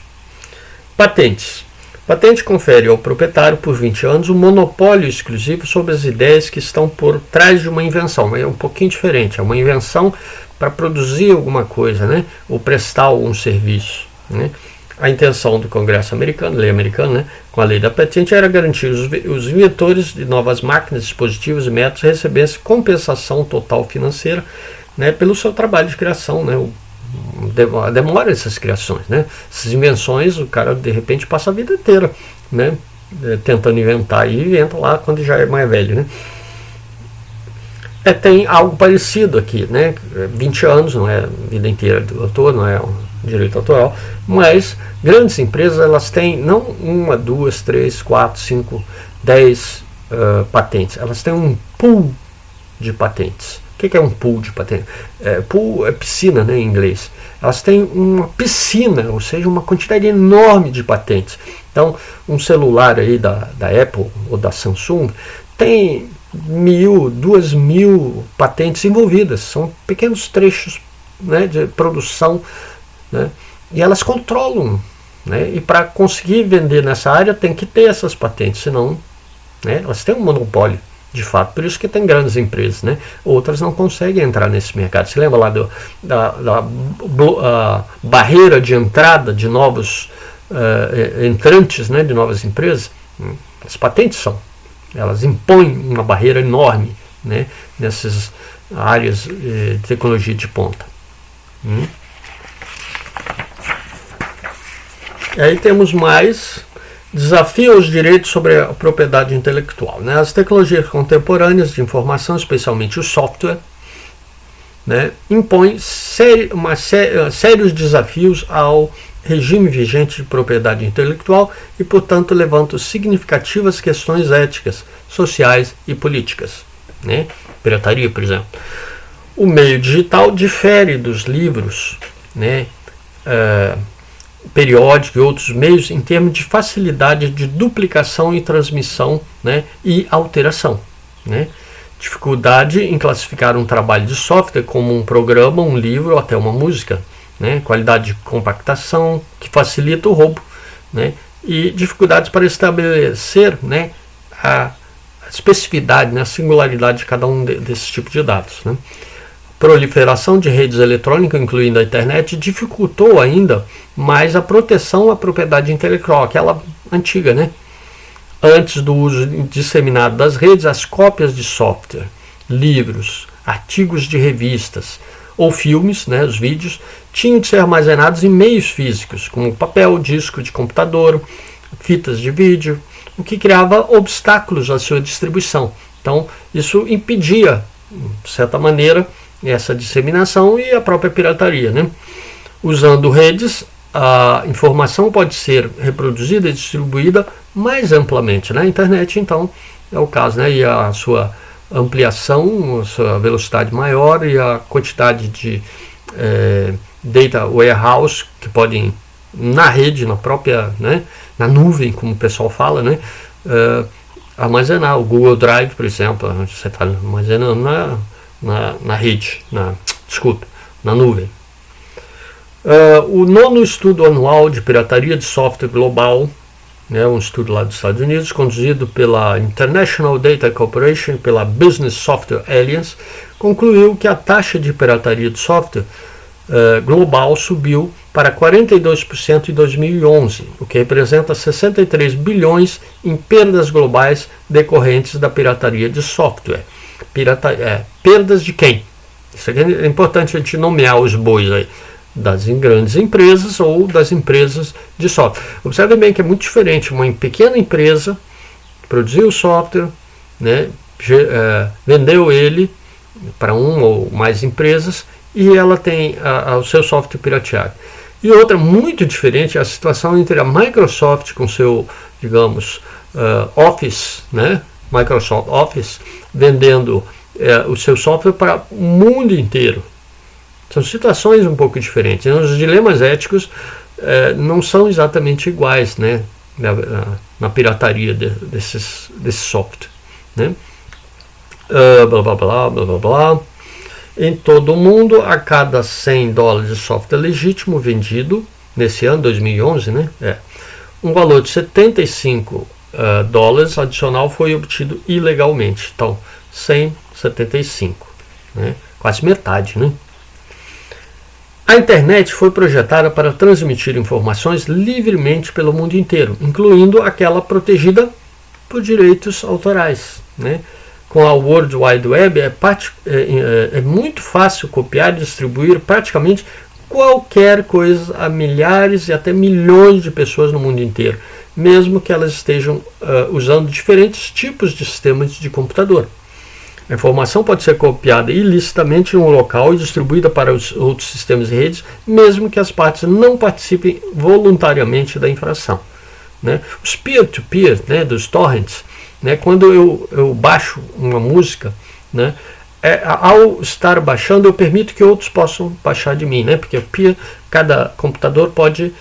Patentes. Patente confere ao proprietário por 20 anos um monopólio exclusivo sobre as ideias que estão por trás de uma invenção. É um pouquinho diferente, é uma invenção para produzir alguma coisa, né? Ou prestar algum serviço, né? A intenção do Congresso americano, lei americana, né, com a lei da patente, era garantir os inventores de novas máquinas, dispositivos e métodos recebessem compensação total financeira, né, pelo seu trabalho de criação, né? Demora essas criações, né? Essas invenções, o cara de repente passa a vida inteira, né, tentando inventar, e inventa lá quando já é mais velho, né? Tem algo parecido aqui, né? 20 anos, não é a vida inteira do autor, não é um direito autoral, mas grandes empresas, elas têm não 1, 2, 3, 4, 5, 10 patentes, elas têm um pool de patentes. O que é um pool de patentes? Pool é piscina, né, em inglês. Elas têm uma piscina, ou seja, uma quantidade enorme de patentes. Então, um celular aí da Apple ou da Samsung tem 1.000, 2.000 patentes envolvidas. São pequenos trechos, né, de produção, né, e elas controlam, né, e para conseguir vender nessa área tem que ter essas patentes, senão, né, elas têm um monopólio. De fato, por isso que tem grandes empresas, né? Outras não conseguem entrar nesse mercado. Você lembra lá da barreira de entrada de novos entrantes, né, de novas empresas? As patentes elas impõem uma barreira enorme, né, nessas áreas de tecnologia de ponta. E aí temos mais desafio aos direitos sobre a propriedade intelectual, né? As tecnologias contemporâneas de informação, especialmente o software, né, impõem sérios desafios ao regime vigente de propriedade intelectual e, portanto, levantam significativas questões éticas, sociais e políticas, né? Pirataria, por exemplo. O meio digital difere dos livros, né, periódico e outros meios em termos de facilidade de duplicação e transmissão, né, e alteração, né? Dificuldade em classificar um trabalho de software como um programa, um livro ou até uma música, né? Qualidade de compactação que facilita o roubo né, e dificuldades para estabelecer, né, a especificidade, né, a singularidade de cada um desses tipos de dados, né. Proliferação de redes eletrônicas, incluindo a internet, dificultou ainda mais a proteção à propriedade intelectual, aquela antiga, né? Antes do uso disseminado das redes, as cópias de software, livros, artigos de revistas ou filmes, né, os vídeos, tinham de ser armazenados em meios físicos, como papel, disco de computador, fitas de vídeo, o que criava obstáculos à sua distribuição. Então, isso impedia, de certa maneira, essa disseminação e a própria pirataria, né? Usando redes, a informação pode ser reproduzida e distribuída mais amplamente. Na internet, então, é o caso, né? E a sua ampliação, a sua velocidade maior e a quantidade de data warehouse que podem, na rede, na própria, né, na nuvem, como o pessoal fala, né, armazenar. O Google Drive, por exemplo, você está armazenando na rede, na nuvem. O 9º estudo anual de pirataria de software global, né, um estudo lá dos Estados Unidos, conduzido pela International Data Corporation e pela Business Software Alliance, concluiu que a taxa de pirataria de software global subiu para 42% em 2011, o que representa 63 bilhões em perdas globais decorrentes da pirataria de software. Perdas de quem? Isso aqui é importante a gente nomear os bois aí. Das grandes empresas ou das empresas de software. Observe bem que é muito diferente uma pequena empresa produziu o software, né, vendeu ele para uma ou mais empresas e ela tem o seu software pirateado. E outra muito diferente é a situação entre a Microsoft com seu, digamos, Office, né, Microsoft Office, vendendo o seu software para o mundo inteiro. São situações um pouco diferentes. Os dilemas éticos não são exatamente iguais, né, na pirataria desse software, né? Blá, blá, blá, blá, blá, blá. Em todo o mundo, a cada $100 de software legítimo vendido, nesse ano, 2011, né, um valor de $75 adicional foi obtido ilegalmente. Então, 175, né, quase metade, né? A internet foi projetada para transmitir informações livremente pelo mundo inteiro, incluindo aquela protegida por direitos autorais, né? Com a World Wide Web é muito fácil copiar e distribuir praticamente qualquer coisa a milhares e até milhões de pessoas no mundo inteiro, mesmo que elas estejam usando diferentes tipos de sistemas de computador. A informação pode ser copiada ilicitamente em um local e distribuída para os outros sistemas e redes, mesmo que as partes não participem voluntariamente da infração, né? Os peer-to-peer, né, dos torrents, né, quando eu baixo uma música, né, ao estar baixando, eu permito que outros possam baixar de mim, né, porque cada computador pode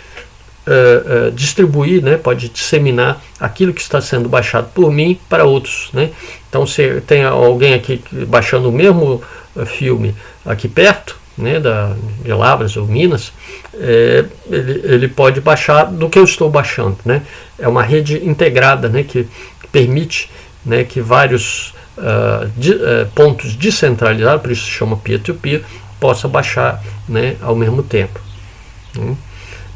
distribuir, né, pode disseminar aquilo que está sendo baixado por mim para outros, né? Então, se tem alguém aqui baixando o mesmo filme aqui perto, né, de Lavras ou Minas, ele pode baixar do que eu estou baixando, né? É uma rede integrada, né, que permite, né, que vários pontos descentralizados, por isso se chama peer-to-peer, possa baixar, né, ao mesmo tempo.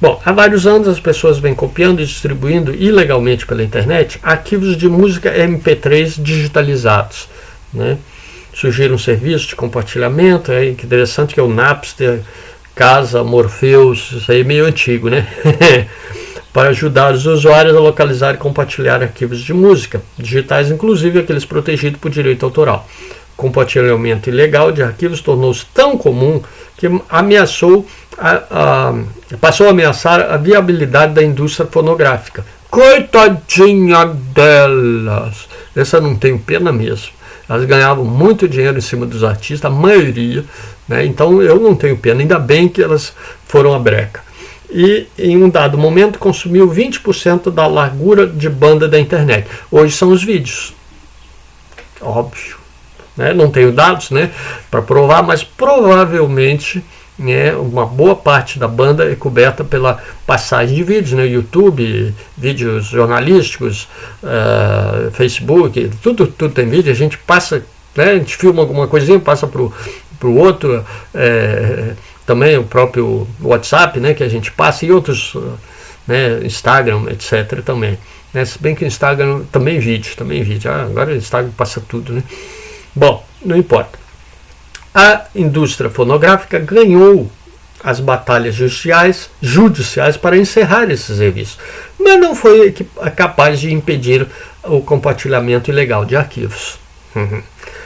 Bom, há vários anos as pessoas vêm copiando e distribuindo ilegalmente pela internet arquivos de música MP3 digitalizados, né? Surgiram serviços de compartilhamento, que interessante que é o Napster, Casa, Morpheus, isso aí é meio antigo, né? Para ajudar os usuários a localizar e compartilhar arquivos de música digitais, inclusive aqueles protegidos por direito autoral. O compartilhamento ilegal de arquivos tornou-se tão comum que passou a ameaçar a viabilidade da indústria fonográfica. Coitadinha delas! Essa não tenho pena mesmo. Elas ganhavam muito dinheiro em cima dos artistas, a maioria, né? Então eu não tenho pena, ainda bem que elas foram a breca. E em um dado momento consumiu 20% da largura de banda da internet. Hoje são os vídeos. Óbvio. Né? Não tenho dados, né, para provar, mas provavelmente, né, uma boa parte da banda é coberta pela passagem de vídeos, né, YouTube, vídeos jornalísticos, Facebook, tudo tem vídeo, a gente passa, né, a gente filma alguma coisinha, passa para o outro, também o próprio WhatsApp, né, que a gente passa, e outros, né, Instagram, etc. também. Né, se bem que o Instagram também vídeo. Agora o Instagram passa tudo, né? Bom, não importa. A indústria fonográfica ganhou as batalhas judiciais para encerrar esse serviço, mas não foi capaz de impedir o compartilhamento ilegal de arquivos.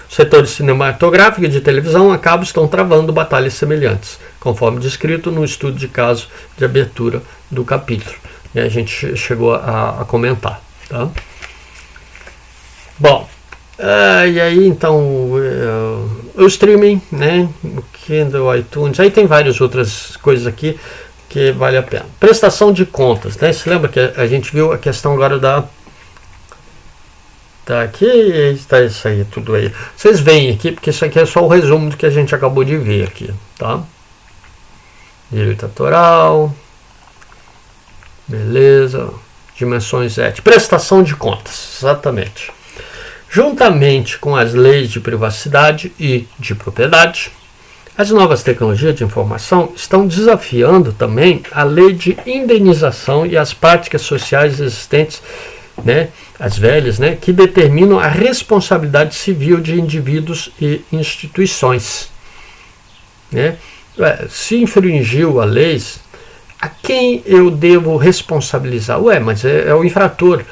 Os setores cinematográfico e de televisão a cabo estão travando batalhas semelhantes, conforme descrito no estudo de caso de abertura do capítulo. E a gente chegou a comentar. Tá? Bom, e aí então o streaming, né, o Kindle, iTunes, aí tem várias outras coisas aqui que vale a pena. Prestação de contas, né? Você lembra que a gente viu a questão agora da... Tá aqui, está isso aí, tudo aí. Vocês veem aqui, porque isso aqui é só o resumo do que a gente acabou de ver aqui, tá? Direito autoral, beleza, dimensões éticas, prestação de contas, exatamente. Juntamente com as leis de privacidade e de propriedade, as novas tecnologias de informação estão desafiando também a lei de indenização e as práticas sociais existentes, né, as velhas, né, que determinam a responsabilidade civil de indivíduos e instituições. Né? Se infringiu a lei, a quem eu devo responsabilizar? Mas é o infrator.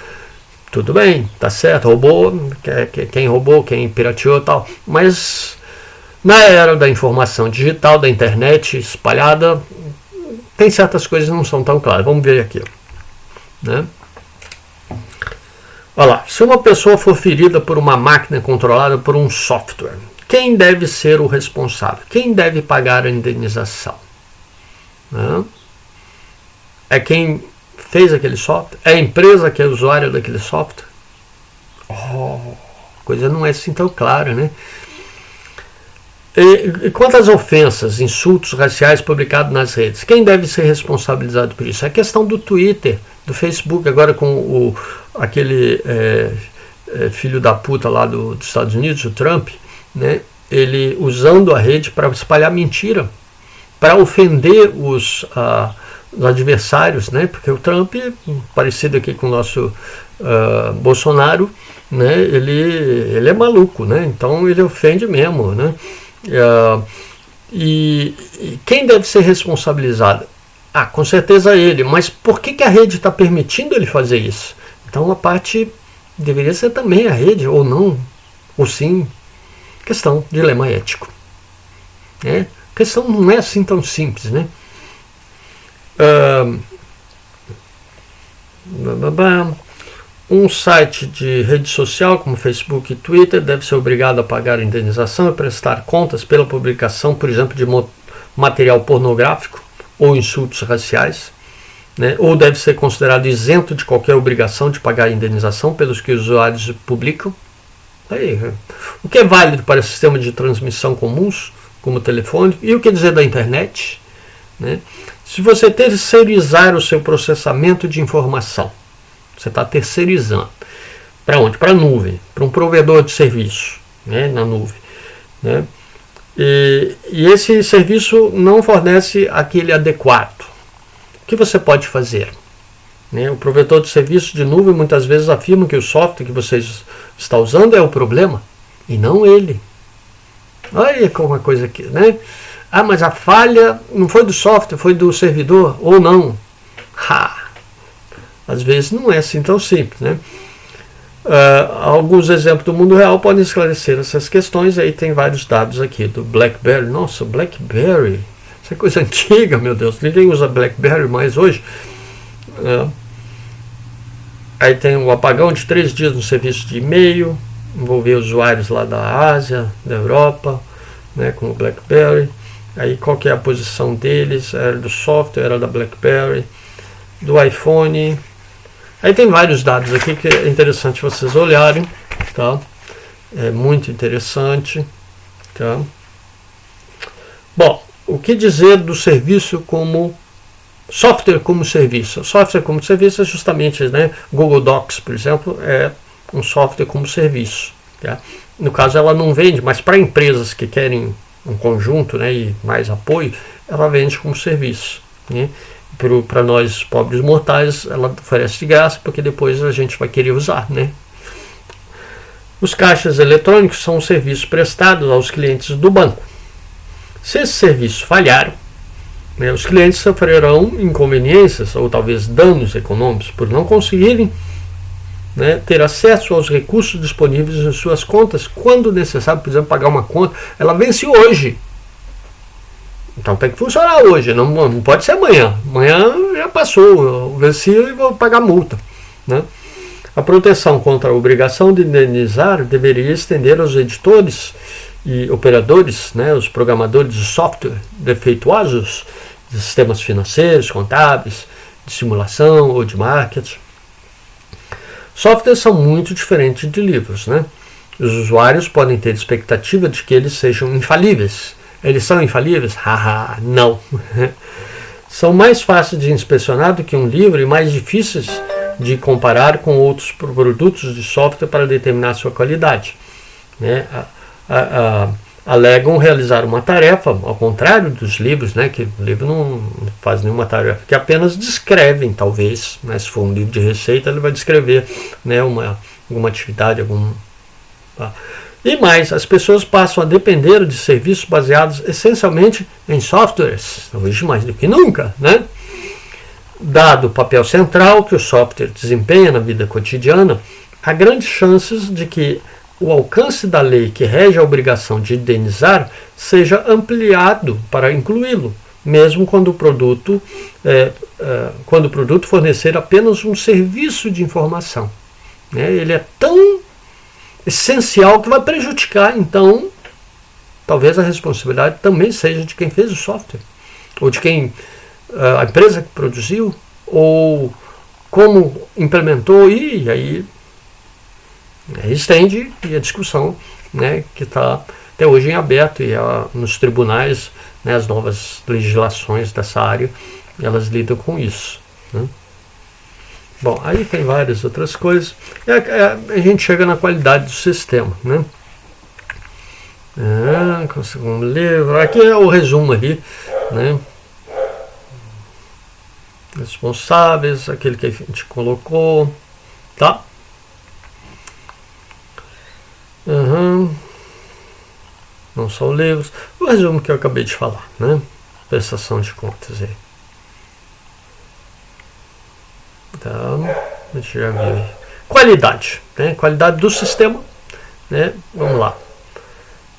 Tudo bem, tá certo, roubou, quem roubou, quem pirateou e tal, mas na era da informação digital, da internet espalhada, tem certas coisas que não são tão claras. Vamos ver aqui. Né? Olha lá, se uma pessoa for ferida por uma máquina controlada por um software, quem deve ser o responsável? Quem deve pagar a indenização? Né? É quem fez aquele software? É a empresa que é usuária daquele software? A coisa não é assim tão clara, né? E quanto às ofensas, insultos raciais publicados nas redes, quem deve ser responsabilizado por isso? É a questão do Twitter, do Facebook, agora com aquele filho da puta lá dos Estados Unidos, o Trump, né? Ele usando a rede para espalhar mentira, para ofender os adversários, né? Porque o Trump, parecido aqui com o nosso Bolsonaro, né? Ele é maluco, né? Então ele ofende mesmo, né? E quem deve ser responsabilizado? Com certeza ele, mas por que a rede está permitindo ele fazer isso? Então a parte deveria ser também a rede, ou não, ou sim. Questão, dilema ético. Né? A questão não é assim tão simples, né? Um site de rede social como Facebook e Twitter deve ser obrigado a pagar a indenização e prestar contas pela publicação, por exemplo, de material pornográfico ou insultos raciais, né? Ou deve ser considerado isento de qualquer obrigação de pagar a indenização pelos que os usuários publicam. O que é válido para sistemas de transmissão comuns, como o telefone, e o que dizer da internet? Né? Se você terceirizar o seu processamento de informação, você está terceirizando. Para onde? Para a nuvem, para um provedor de serviço, né? Na nuvem. Né? E esse serviço não fornece aquele adequado. O que você pode fazer? Né? O provedor de serviço de nuvem muitas vezes afirma que o software que você está usando é o problema, e não ele. Olha como uma coisa aqui, né? Mas a falha não foi do software, foi do servidor, ou não. Às vezes não é assim tão simples, né? Alguns exemplos do mundo real podem esclarecer essas questões. Aí tem vários dados aqui do BlackBerry. Nossa, BlackBerry, isso é coisa antiga, meu Deus. Ninguém usa BlackBerry mais hoje. Aí tem o apagão de 3 dias no serviço de e-mail, envolver usuários lá da Ásia, da Europa, né, com o BlackBerry. Aí qual que é a posição deles? Era do software, era da BlackBerry, do iPhone. Aí tem vários dados aqui que é interessante vocês olharem, tá? É muito interessante, tá? Bom, o que dizer do serviço como software como serviço? Software como serviço é justamente, né, Google Docs, por exemplo, é um software como serviço. Tá? No caso, ela não vende, mas para empresas que querem um conjunto, né, e mais apoio, ela vende como serviço. Né? Para nós pobres mortais, ela oferece de graça, porque depois a gente vai querer usar. Né? Os caixas eletrônicos são um serviço prestado aos clientes do banco. Se esse serviço falhar, né, os clientes sofrerão inconveniências ou talvez danos econômicos por não conseguirem, né, ter acesso aos recursos disponíveis em suas contas quando necessário. Por exemplo, pagar uma conta, ela vence hoje, então tem que funcionar hoje, não pode ser amanhã. Amanhã já passou, eu venci e vou pagar multa. Né? A proteção contra a obrigação de indenizar deveria estender aos editores e operadores, né, os programadores de software defeituosos, de sistemas financeiros, contábeis, de simulação ou de marketing. Softwares são muito diferentes de livros. Né? Os usuários podem ter expectativa de que eles sejam infalíveis. Eles são infalíveis? Haha, não. São mais fáceis de inspecionar do que um livro e mais difíceis de comparar com outros produtos de software para determinar sua qualidade. Né? Alegam realizar uma tarefa, ao contrário dos livros, né, que o livro não faz nenhuma tarefa, que apenas descrevem, talvez, né, se for um livro de receita, ele vai descrever, né, alguma atividade, E mais, as pessoas passam a depender de serviços baseados essencialmente em softwares, hoje mais do que nunca, né? Dado o papel central que o software desempenha na vida cotidiana, há grandes chances de que o alcance da lei que rege a obrigação de indenizar seja ampliado para incluí-lo, mesmo quando o produto fornecer apenas um serviço de informação. Né? Ele é tão essencial que vai prejudicar, então, talvez a responsabilidade também seja de quem fez o software, ou de quem a empresa que produziu, ou como implementou, e aí estende e a discussão, né, que está até hoje em aberto, e nos tribunais, né, as novas legislações dessa área, elas lidam com isso. Né? Bom, aí tem várias outras coisas. A gente chega na qualidade do sistema. Né? Um livro. Aqui é o resumo ali. Né? Responsáveis, aquele que a gente colocou. Tá? Não são livros. O resumo que eu acabei de falar. Né? Prestação de contas aí. Então, a gente já viu. Qualidade, né? Qualidade do sistema, né? Vamos lá.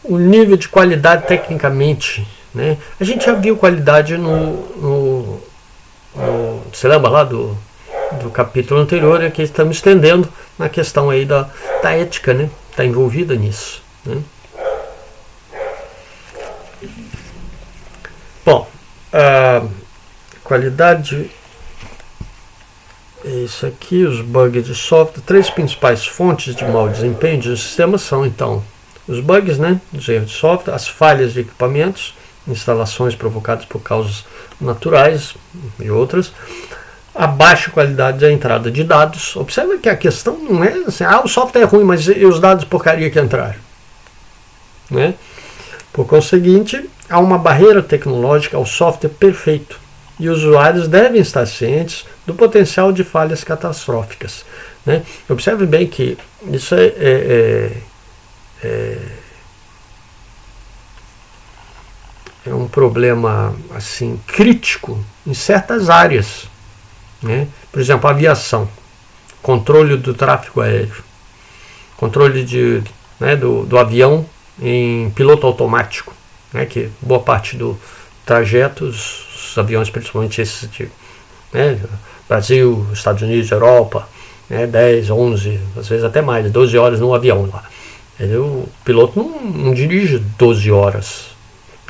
O nível de qualidade tecnicamente, né? A gente já viu qualidade você lembra lá do capítulo anterior, que estamos estendendo na questão aí da ética, né? Está envolvida nisso, né? Bom, qualidade. Isso aqui, os bugs de software. 3 principais fontes de mau desempenho de um sistema são, então, os bugs, né, dos erros de software, as falhas de equipamentos, instalações provocadas por causas naturais e outras, a baixa qualidade da entrada de dados. Observa que a questão não é assim, o software é ruim, mas e os dados porcaria que entraram? Né? Por conseguinte, há uma barreira tecnológica ao software perfeito. E os usuários devem estar cientes do potencial de falhas catastróficas. Né? Observe bem que isso é um problema assim, crítico em certas áreas. Né? Por exemplo, a aviação, controle do tráfego aéreo, controle do avião em piloto automático, né? Que boa parte do trajeto, os aviões, principalmente esses de Brasil, Estados Unidos, Europa, 10, 11, às vezes até mais, 12 horas no avião lá. O piloto não dirige 12 horas,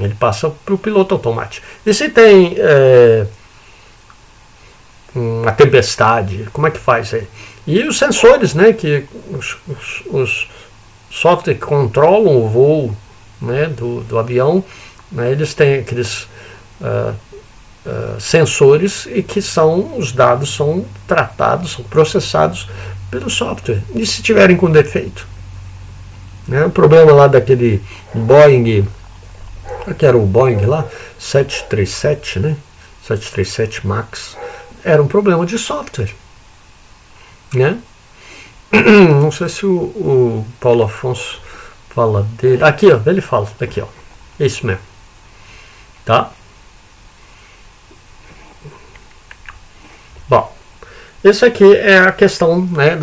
ele passa para o piloto automático. E se tem uma tempestade, como é que faz aí? E os sensores, né, que os softwares que controlam o voo, né, do avião, né, eles têm aqueles sensores e que os dados são tratados, são processados pelo software. E se tiverem com defeito? O problema lá daquele Boeing, que era o Boeing lá, 737, né? 737 MAX, era um problema de software. Né? Não sei se o Paulo Afonso fala dele. Aqui, ó, ele fala, aqui, ó. É isso mesmo. Tá? Bom, isso aqui é a questão, né,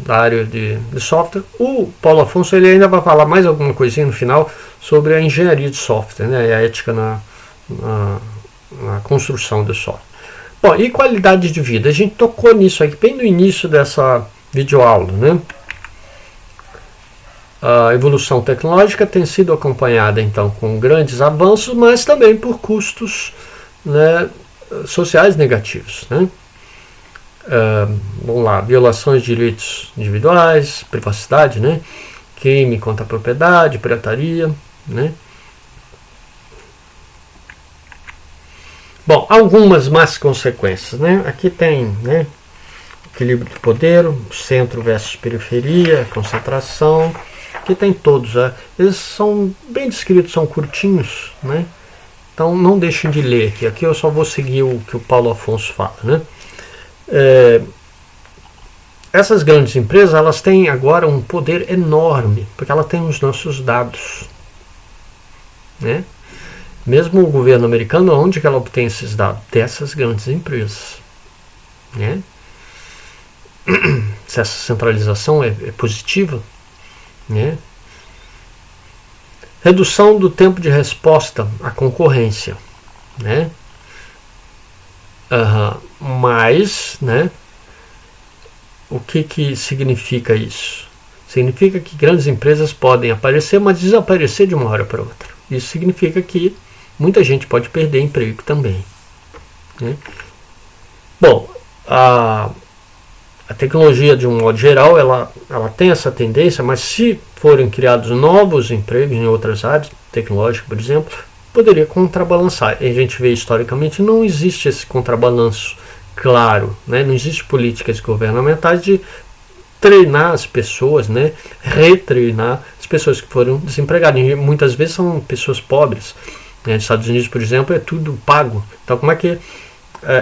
da área de software. O Paulo Afonso ele ainda vai falar mais alguma coisinha no final sobre a engenharia de software, né, e a ética na construção do software. Bom, e qualidade de vida? A gente tocou nisso aqui bem no início dessa videoaula, né? A evolução tecnológica tem sido acompanhada então com grandes avanços, mas também por custos, né, sociais negativos, né? Vamos lá, violações de direitos individuais, privacidade, né? Crime contra a propriedade, pirataria, né? Bom, algumas más consequências, né? Aqui tem, né, equilíbrio de poder, centro versus periferia, concentração. Aqui tem todos, eles são bem descritos, são curtinhos, né? Então não deixem de ler aqui. Aqui eu só vou seguir o que o Paulo Afonso fala, né? Essas grandes empresas, elas têm agora um poder enorme, porque ela tem os nossos dados, né? Mesmo o governo americano, onde que ela obtém esses dados? Dessas grandes empresas, né? Se essa centralização é positiva, né? Redução do tempo de resposta à concorrência, né? Mas, né, o que significa isso? Significa que grandes empresas podem aparecer, mas desaparecer de uma hora para outra. Isso significa que muita gente pode perder emprego também, né? Bom, a tecnologia, de um modo geral, ela tem essa tendência, mas se forem criados novos empregos em outras áreas, tecnológicas, por exemplo, poderia contrabalançar. E a gente vê historicamente, não existe esse contrabalanço claro, né? Não existe políticas governamentais de treinar as pessoas, né? Retreinar as pessoas que foram desempregadas. E muitas vezes são pessoas pobres, né? Nos Estados Unidos, por exemplo, é tudo pago. Então, como é que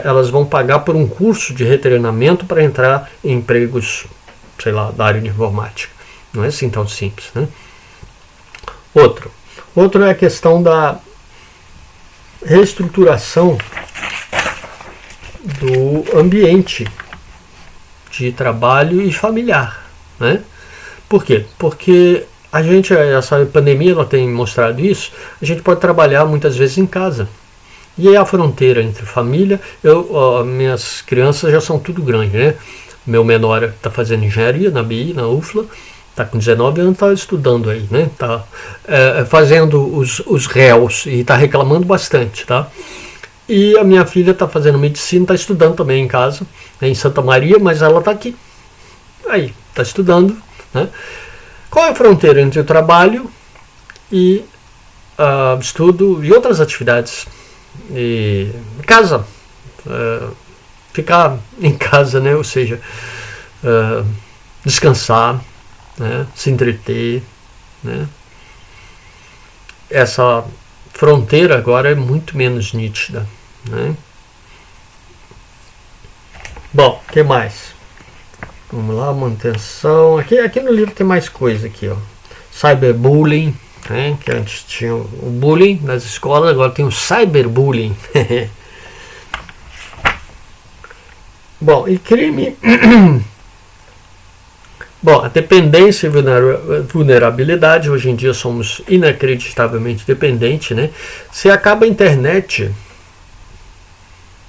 elas vão pagar por um curso de retreinamento para entrar em empregos, sei lá, da área de informática? Não é assim tão simples, né? Outro é a questão da reestruturação do ambiente de trabalho e familiar, né? Por quê? Porque a gente, essa pandemia ela tem mostrado isso, a gente pode trabalhar muitas vezes em casa. E aí a fronteira entre família, minhas crianças já são tudo grande, né? Meu menor está fazendo engenharia na BI, na UFLA, está com 19 anos, está estudando aí, né? Está fazendo os réus e está reclamando bastante, tá? E a minha filha está fazendo medicina, está estudando também em casa, né, em Santa Maria, mas ela está aqui. Aí, está estudando, né? Qual é a fronteira entre o trabalho e estudo e outras atividades? E casa, ficar em casa, né? Ou seja, descansar, né? Se entreter, né? Essa fronteira agora é muito menos nítida, né? Bom, o que mais? Vamos lá, manutenção. Aqui no livro tem mais coisa aqui, ó. Cyberbullying, né? Que antes tinha o bullying nas escolas, agora tem o cyberbullying. Bom, e crime. Bom, a dependência e vulnerabilidade, hoje em dia somos inacreditavelmente dependentes, né? Se acaba a internet,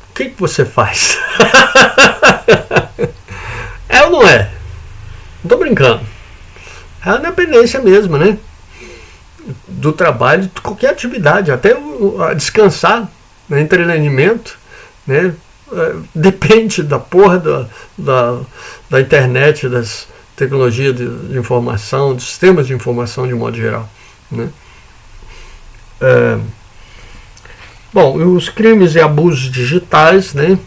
o que você faz? É ou não é? Não tô brincando. É a dependência mesmo, né? Do trabalho, de qualquer atividade, até descansar, né? Entretenimento, né? Depende da porra da internet, das tecnologias de informação, dos sistemas de informação de modo geral, né? Bom, os crimes e abusos digitais, né?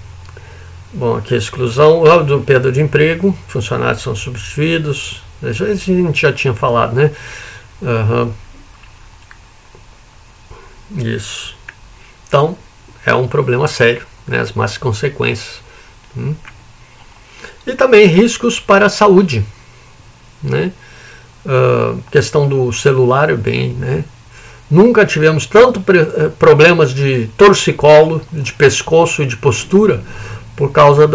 Bom, aqui a exclusão, do perda de emprego, funcionários são substituídos, isso a gente já tinha falado, né? Isso. Então, é um problema sério, né? As más consequências. E também riscos para a saúde, né? Questão do celular, né? Nunca tivemos tanto problemas de torcicolo, de pescoço e de postura por causa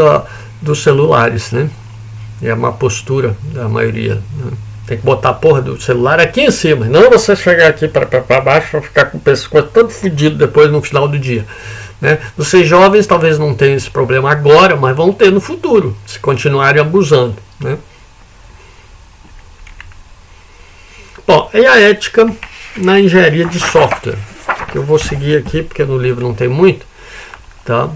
dos celulares, né? É uma postura da maioria, né? Tem que botar a porra do celular aqui em cima, não você chegar aqui para baixo para ficar com o pescoço todo fodido depois no final do dia, né? Vocês jovens talvez não tenham esse problema agora, mas vão ter no futuro, se continuarem abusando, né? Bom, e a ética na engenharia de software, que eu vou seguir aqui porque no livro não tem muito, tá?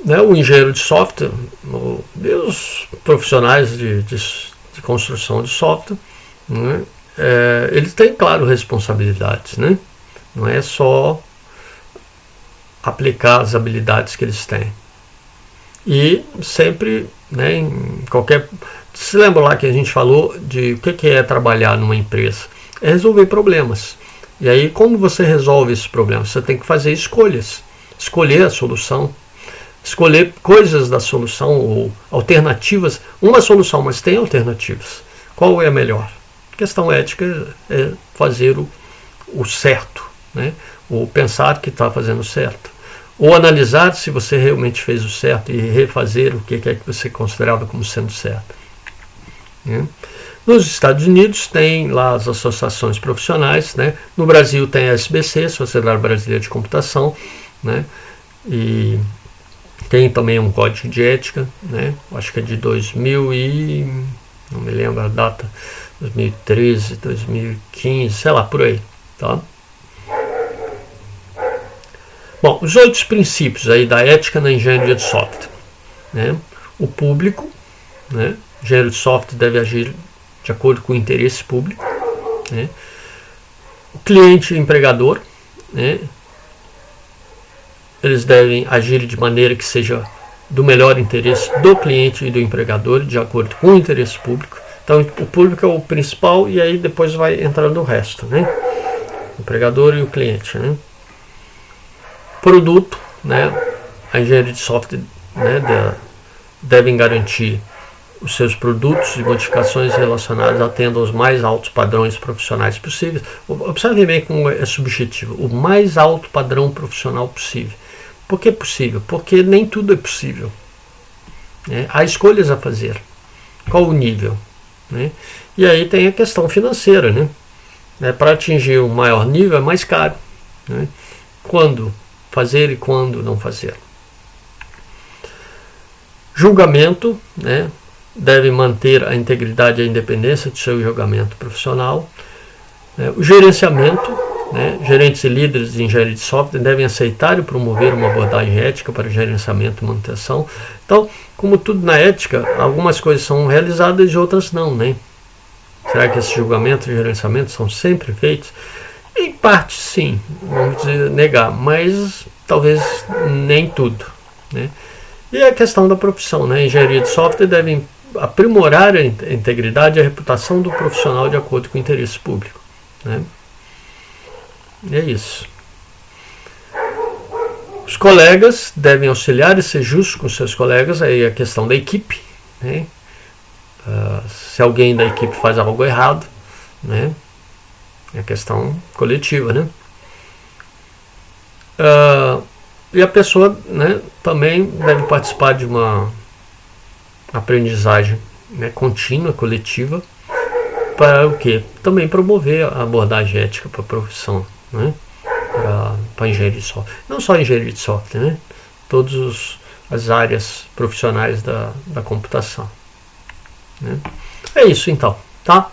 Né, o engenheiro de software, os profissionais de construção de software, né, eles têm, claro, responsabilidades, né? Não é só aplicar as habilidades que eles têm. E sempre, né, em qualquer... Se lembra lá que a gente falou de o que é trabalhar numa empresa? É resolver problemas. E aí, como você resolve esses problemas? Você tem que fazer escolhas. Escolher a solução. Escolher coisas da solução ou alternativas. Uma solução, mas tem alternativas. Qual é a melhor? A questão ética é fazer o certo, né? Ou pensar que está fazendo certo. Ou analisar se você realmente fez o certo e refazer o que é que você considerava como sendo certo. Né? Nos Estados Unidos tem lá as associações profissionais, né? No Brasil tem a SBC, Sociedade Brasileira de Computação, né? E tem também um código de ética, né? Acho que é de 2000 e... não me lembro a data, 2013, 2015, sei lá, por aí, tá? Bom, os 8 princípios aí da ética na engenharia de software, né? O público, né? O engenheiro de software deve agir de acordo com o interesse público, né? O cliente e o empregador, né? Eles devem agir de maneira que seja do melhor interesse do cliente e do empregador, de acordo com o interesse público. Então, o público é o principal e aí depois vai entrando o resto, né? O empregador e o cliente, né? Produto, né? A engenharia de software, né, devem garantir os seus produtos e modificações relacionadas atendam aos mais altos padrões profissionais possíveis. Observe bem como é subjetivo. O mais alto padrão profissional possível. Por que possível? Porque nem tudo é possível, né? Há escolhas a fazer. Qual o nível, né? E aí tem a questão financeira, né? Para atingir o maior nível é mais caro, né? Quando fazer e quando não fazer. Julgamento, né? Deve manter a integridade e a independência do seu julgamento profissional. O gerenciamento, né? Gerentes e líderes de engenharia de software devem aceitar e promover uma abordagem ética para o gerenciamento e manutenção. Então, como tudo na ética, algumas coisas são realizadas e outras não, né? Será que esse julgamento e gerenciamento são sempre feitos? Em parte, sim, vamos dizer, negar, mas talvez nem tudo, né? E a questão da profissão, né? A engenharia de software deve aprimorar a integridade e a reputação do profissional de acordo com o interesse público, né? E é isso. Os colegas devem auxiliar e ser justos com seus colegas, aí a questão da equipe, né? Se alguém da equipe faz algo errado, né? É a questão coletiva, né? E a pessoa, né, também deve participar de uma aprendizagem, né, contínua, coletiva, para o quê? Também promover a abordagem ética para a profissão, né? Para engenharia de software. Não só engenharia de software, né? Todas as áreas profissionais da computação, né? É isso então, tá?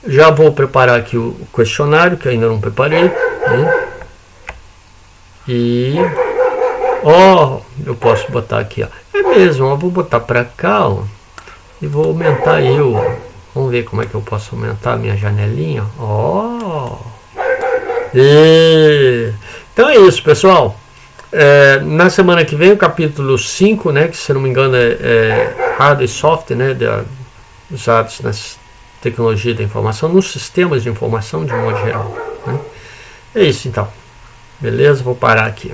Já vou preparar aqui o questionário, que ainda não preparei, né? E eu posso botar aqui, ó. É mesmo, eu vou botar para cá, ó, e vou aumentar aí Vamos ver como é que eu posso aumentar a minha janelinha. Então é isso, pessoal. Na semana que vem o capítulo 5, né, que se não me engano é hard e soft, né, usados nas tecnologias da informação, nos sistemas de informação de um modo geral, né? É isso então. Beleza? Vou parar aqui.